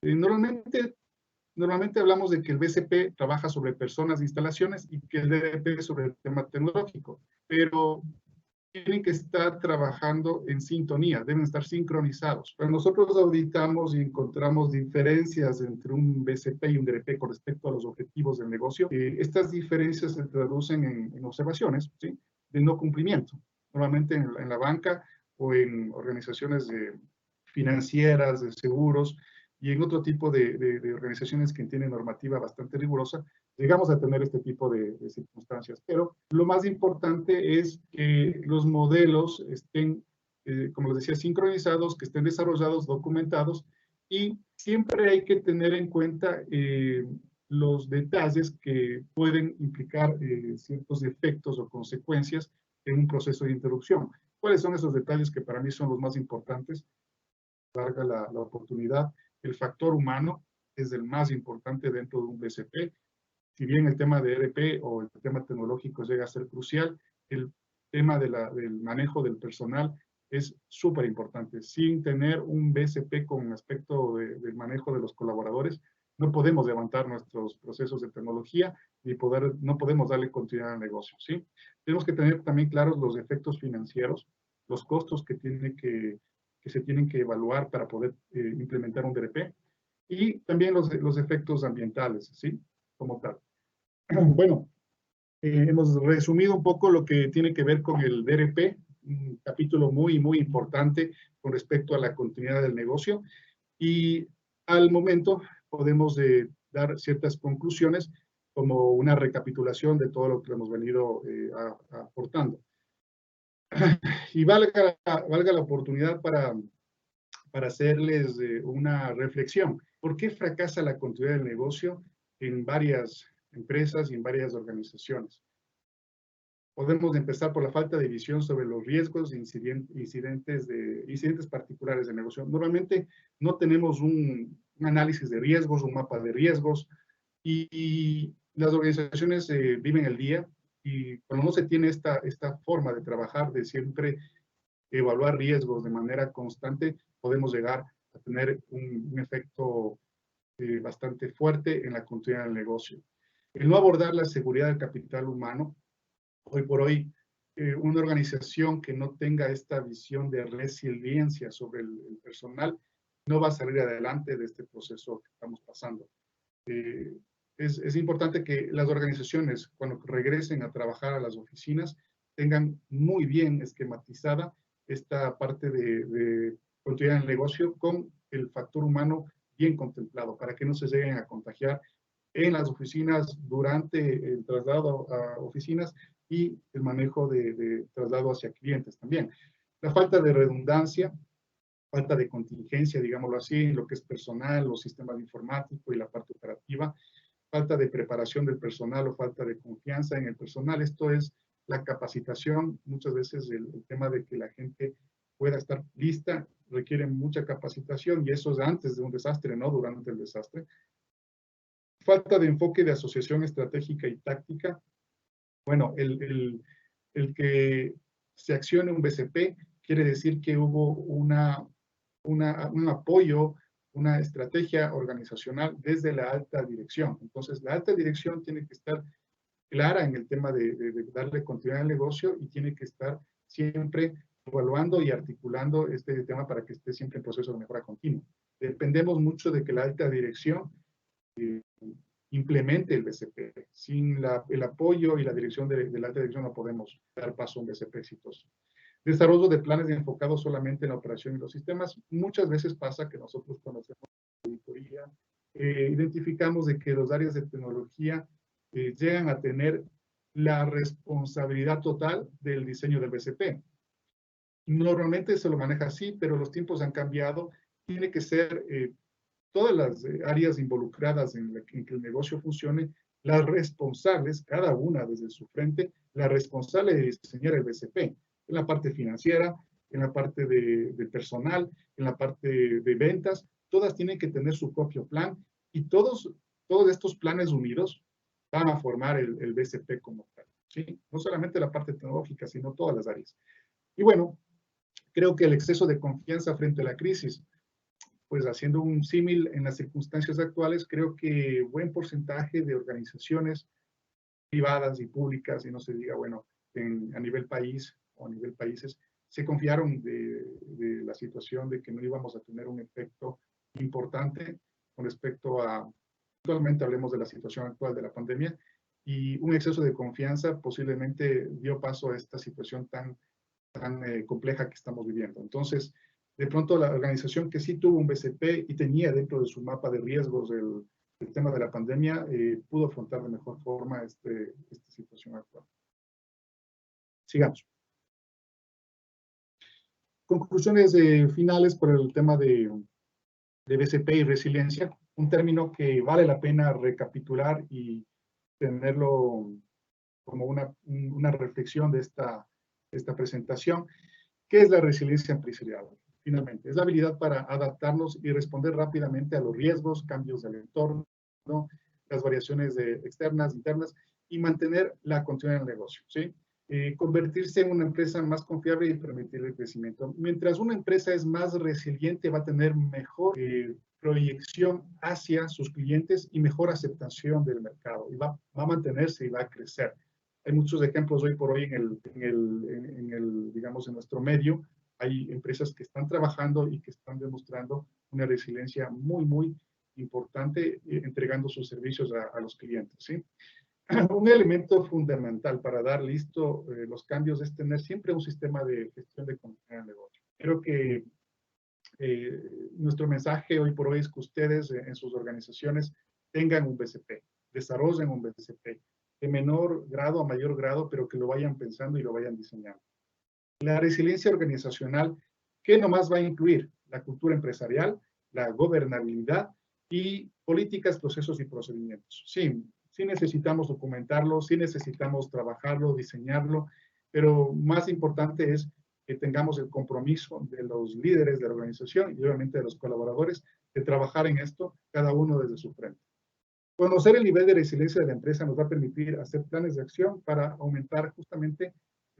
Speaker 3: Normalmente hablamos de que el BCP trabaja sobre personas e instalaciones y que el DRP sobre el tema tecnológico, pero tienen que estar trabajando en sintonía, deben estar sincronizados. Pero nosotros auditamos y encontramos diferencias entre un BCP y un DRP con respecto a los objetivos del negocio. Estas diferencias se traducen en observaciones, ¿sí?, de no cumplimiento. Normalmente en la banca o en organizaciones financieras, de seguros, y en otro tipo de organizaciones que tienen normativa bastante rigurosa, llegamos a tener este tipo de circunstancias. Pero lo más importante es que los modelos estén, como les decía, sincronizados, que estén desarrollados, documentados, y siempre hay que tener en cuenta los detalles que pueden implicar ciertos efectos o consecuencias en un proceso de interrupción. ¿Cuáles son esos detalles que para mí son los más importantes? Valga la oportunidad. El factor humano es el más importante dentro de un BCP. Si bien el tema de ERP o el tema tecnológico llega a ser crucial, el tema del manejo del personal es súper importante. Sin tener un BCP con aspecto del manejo de los colaboradores, no podemos levantar nuestros procesos de tecnología y no podemos darle continuidad al negocio, ¿sí? Tenemos que tener también claros los efectos financieros, los costos que se tienen que evaluar para poder implementar un DRP, y también los efectos ambientales, ¿sí?, como tal. Bueno, hemos resumido un poco lo que tiene que ver con el DRP, un capítulo muy, muy importante con respecto a la continuidad del negocio, y al momento podemos dar ciertas conclusiones como una recapitulación de todo lo que hemos venido aportando. Y valga la oportunidad para hacerles una reflexión. ¿Por qué fracasa la continuidad del negocio en varias empresas y en varias organizaciones? Podemos empezar por la falta de visión sobre los riesgos e incidentes particulares del negocio. Normalmente no tenemos un análisis de riesgos, un mapa de riesgos, y las organizaciones viven el día, y cuando no se tiene esta forma de trabajar, de siempre evaluar riesgos de manera constante, podemos llegar a tener un efecto bastante fuerte en la continuidad del negocio. El no abordar la seguridad del capital humano, hoy por hoy, una organización que no tenga esta visión de resiliencia sobre el personal, no va a salir adelante de este proceso que estamos pasando. Es importante que las organizaciones, cuando regresen a trabajar a las oficinas, tengan muy bien esquematizada esta parte de continuidad del negocio con el factor humano bien contemplado, para que no se lleguen a contagiar en las oficinas, durante el traslado a oficinas y el manejo de traslado hacia clientes también. La falta de redundancia, falta de contingencia, digámoslo así, en lo que es personal, los sistemas informáticos y la parte operativa, falta de preparación del personal o falta de confianza en el personal. Esto es la capacitación, muchas veces el tema de que la gente pueda estar lista requiere mucha capacitación, y eso es antes de un desastre, no durante el desastre. Falta de enfoque de asociación estratégica y táctica. Bueno, el que se accione un BCP quiere decir que hubo un apoyo, una estrategia organizacional desde la alta dirección. Entonces, la alta dirección tiene que estar clara en el tema de darle continuidad al negocio, y tiene que estar siempre evaluando y articulando este tema para que esté siempre en proceso de mejora continua. Dependemos mucho de que la alta dirección implemente el BCP. Sin el apoyo y la dirección de la alta dirección no podemos dar paso a un BCP exitoso. Desarrollo de planes enfocados solamente en la operación y los sistemas. Muchas veces pasa que nosotros, cuando hacemos auditoría, identificamos de que los áreas de tecnología llegan a tener la responsabilidad total del diseño del BCP. Normalmente se lo maneja así, pero los tiempos han cambiado. Tiene que ser todas las áreas involucradas en que el negocio funcione, las responsables, cada una desde su frente, la responsable de diseñar el BCP, en la parte financiera, en la parte de personal, en la parte de ventas. Todas tienen que tener su propio plan, y todos estos planes unidos van a formar el BCP como tal, ¿sí? No solamente la parte tecnológica, sino todas las áreas. Y bueno, creo que el exceso de confianza frente a la crisis, pues haciendo un símil en las circunstancias actuales, creo que buen porcentaje de organizaciones privadas y públicas, y no se diga, bueno, a nivel país o a nivel países, se confiaron de la situación de que no íbamos a tener un efecto importante con respecto a, actualmente hablemos de la situación actual de la pandemia, y un exceso de confianza posiblemente dio paso a esta situación tan compleja que estamos viviendo. Entonces, de pronto la organización que sí tuvo un BCP y tenía dentro de su mapa de riesgos el tema de la pandemia, pudo afrontar de mejor forma esta situación actual. Sigamos. Conclusiones finales por el tema de BCP y resiliencia, un término que vale la pena recapitular y tenerlo como una reflexión de esta presentación. ¿Qué es la resiliencia empresarial? Finalmente, es la habilidad para adaptarnos y responder rápidamente a los riesgos, cambios del entorno, las variaciones externas, internas, y mantener la continuidad del negocio, ¿sí? Convertirse en una empresa más confiable y permitir el crecimiento. Mientras una empresa es más resiliente, va a tener mejor proyección hacia sus clientes y mejor aceptación del mercado, y va a mantenerse y va a crecer. Hay muchos ejemplos hoy por hoy digamos, en nuestro medio. Hay empresas que están trabajando y que están demostrando una resiliencia muy, muy importante, entregando sus servicios a los clientes, ¿sí? Un elemento fundamental para dar listo los cambios es tener siempre un sistema de gestión de continuidad del negocio. Creo que nuestro mensaje hoy por hoy es que ustedes en sus organizaciones tengan un BCP, desarrollen un BCP, de menor grado a mayor grado, pero que lo vayan pensando y lo vayan diseñando. La resiliencia organizacional, ¿qué nomás va a incluir? La cultura empresarial, la gobernabilidad y políticas, procesos y procedimientos. Sí necesitamos documentarlo, sí necesitamos trabajarlo, diseñarlo, pero más importante es que tengamos el compromiso de los líderes de la organización y obviamente de los colaboradores de trabajar en esto, cada uno desde su frente. Conocer el nivel de resiliencia de la empresa nos va a permitir hacer planes de acción para aumentar justamente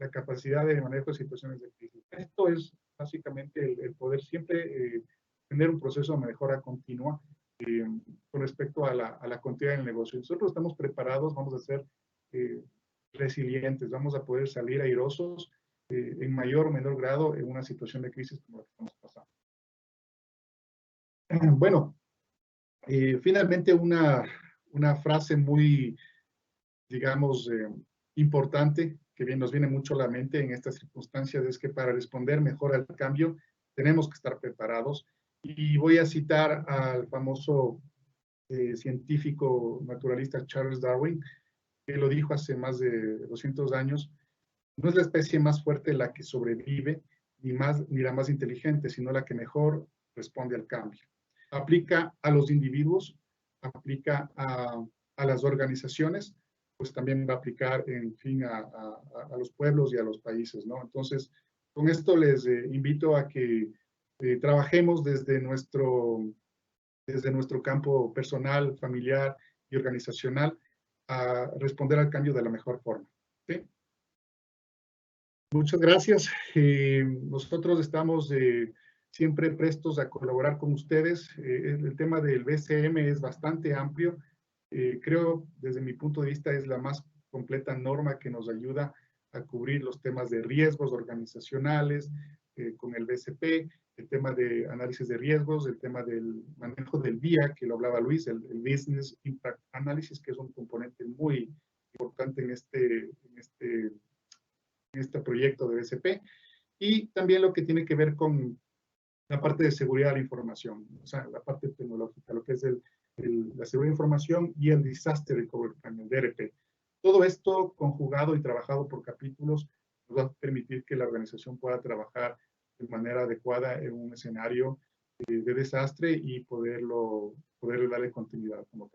Speaker 3: la capacidad de manejo de situaciones de crisis. Esto es básicamente el poder siempre tener un proceso de mejora continua con respecto a la continuidad del negocio. Nosotros estamos preparados, vamos a ser resilientes, vamos a poder salir airosos en mayor o menor grado en una situación de crisis como la que estamos pasando. Bueno, finalmente una frase muy, digamos, importante que nos viene mucho a la mente en estas circunstancias es que para responder mejor al cambio tenemos que estar preparados. Y voy a citar al famoso científico naturalista Charles Darwin, que lo dijo hace más de 200 años, no es la especie más fuerte la que sobrevive, ni la más inteligente, sino la que mejor responde al cambio. Aplica a los individuos, aplica a las organizaciones, pues también va a aplicar, en fin, a los pueblos y a los países, ¿no? Entonces, con esto les invito a que trabajemos desde nuestro campo personal, familiar y organizacional a responder al cambio de la mejor forma. ¿Sí? Muchas gracias. Nosotros estamos siempre prestos a colaborar con ustedes. El tema del BCM es bastante amplio. Creo, desde mi punto de vista, es la más completa norma que nos ayuda a cubrir los temas de riesgos organizacionales con el BCP, el tema de análisis de riesgos, el tema del manejo del BIA, que lo hablaba Luis, el Business Impact Analysis, que es un componente muy importante en este proyecto de BCP, y también lo que tiene que ver con la parte de seguridad de la información, o sea, la parte tecnológica, lo que es la seguridad de información y el Disaster Recovery Plan, el DRP. Todo esto conjugado y trabajado por capítulos nos va a permitir que la organización pueda trabajar de manera adecuada en un escenario de desastre y poderle darle continuidad como tal.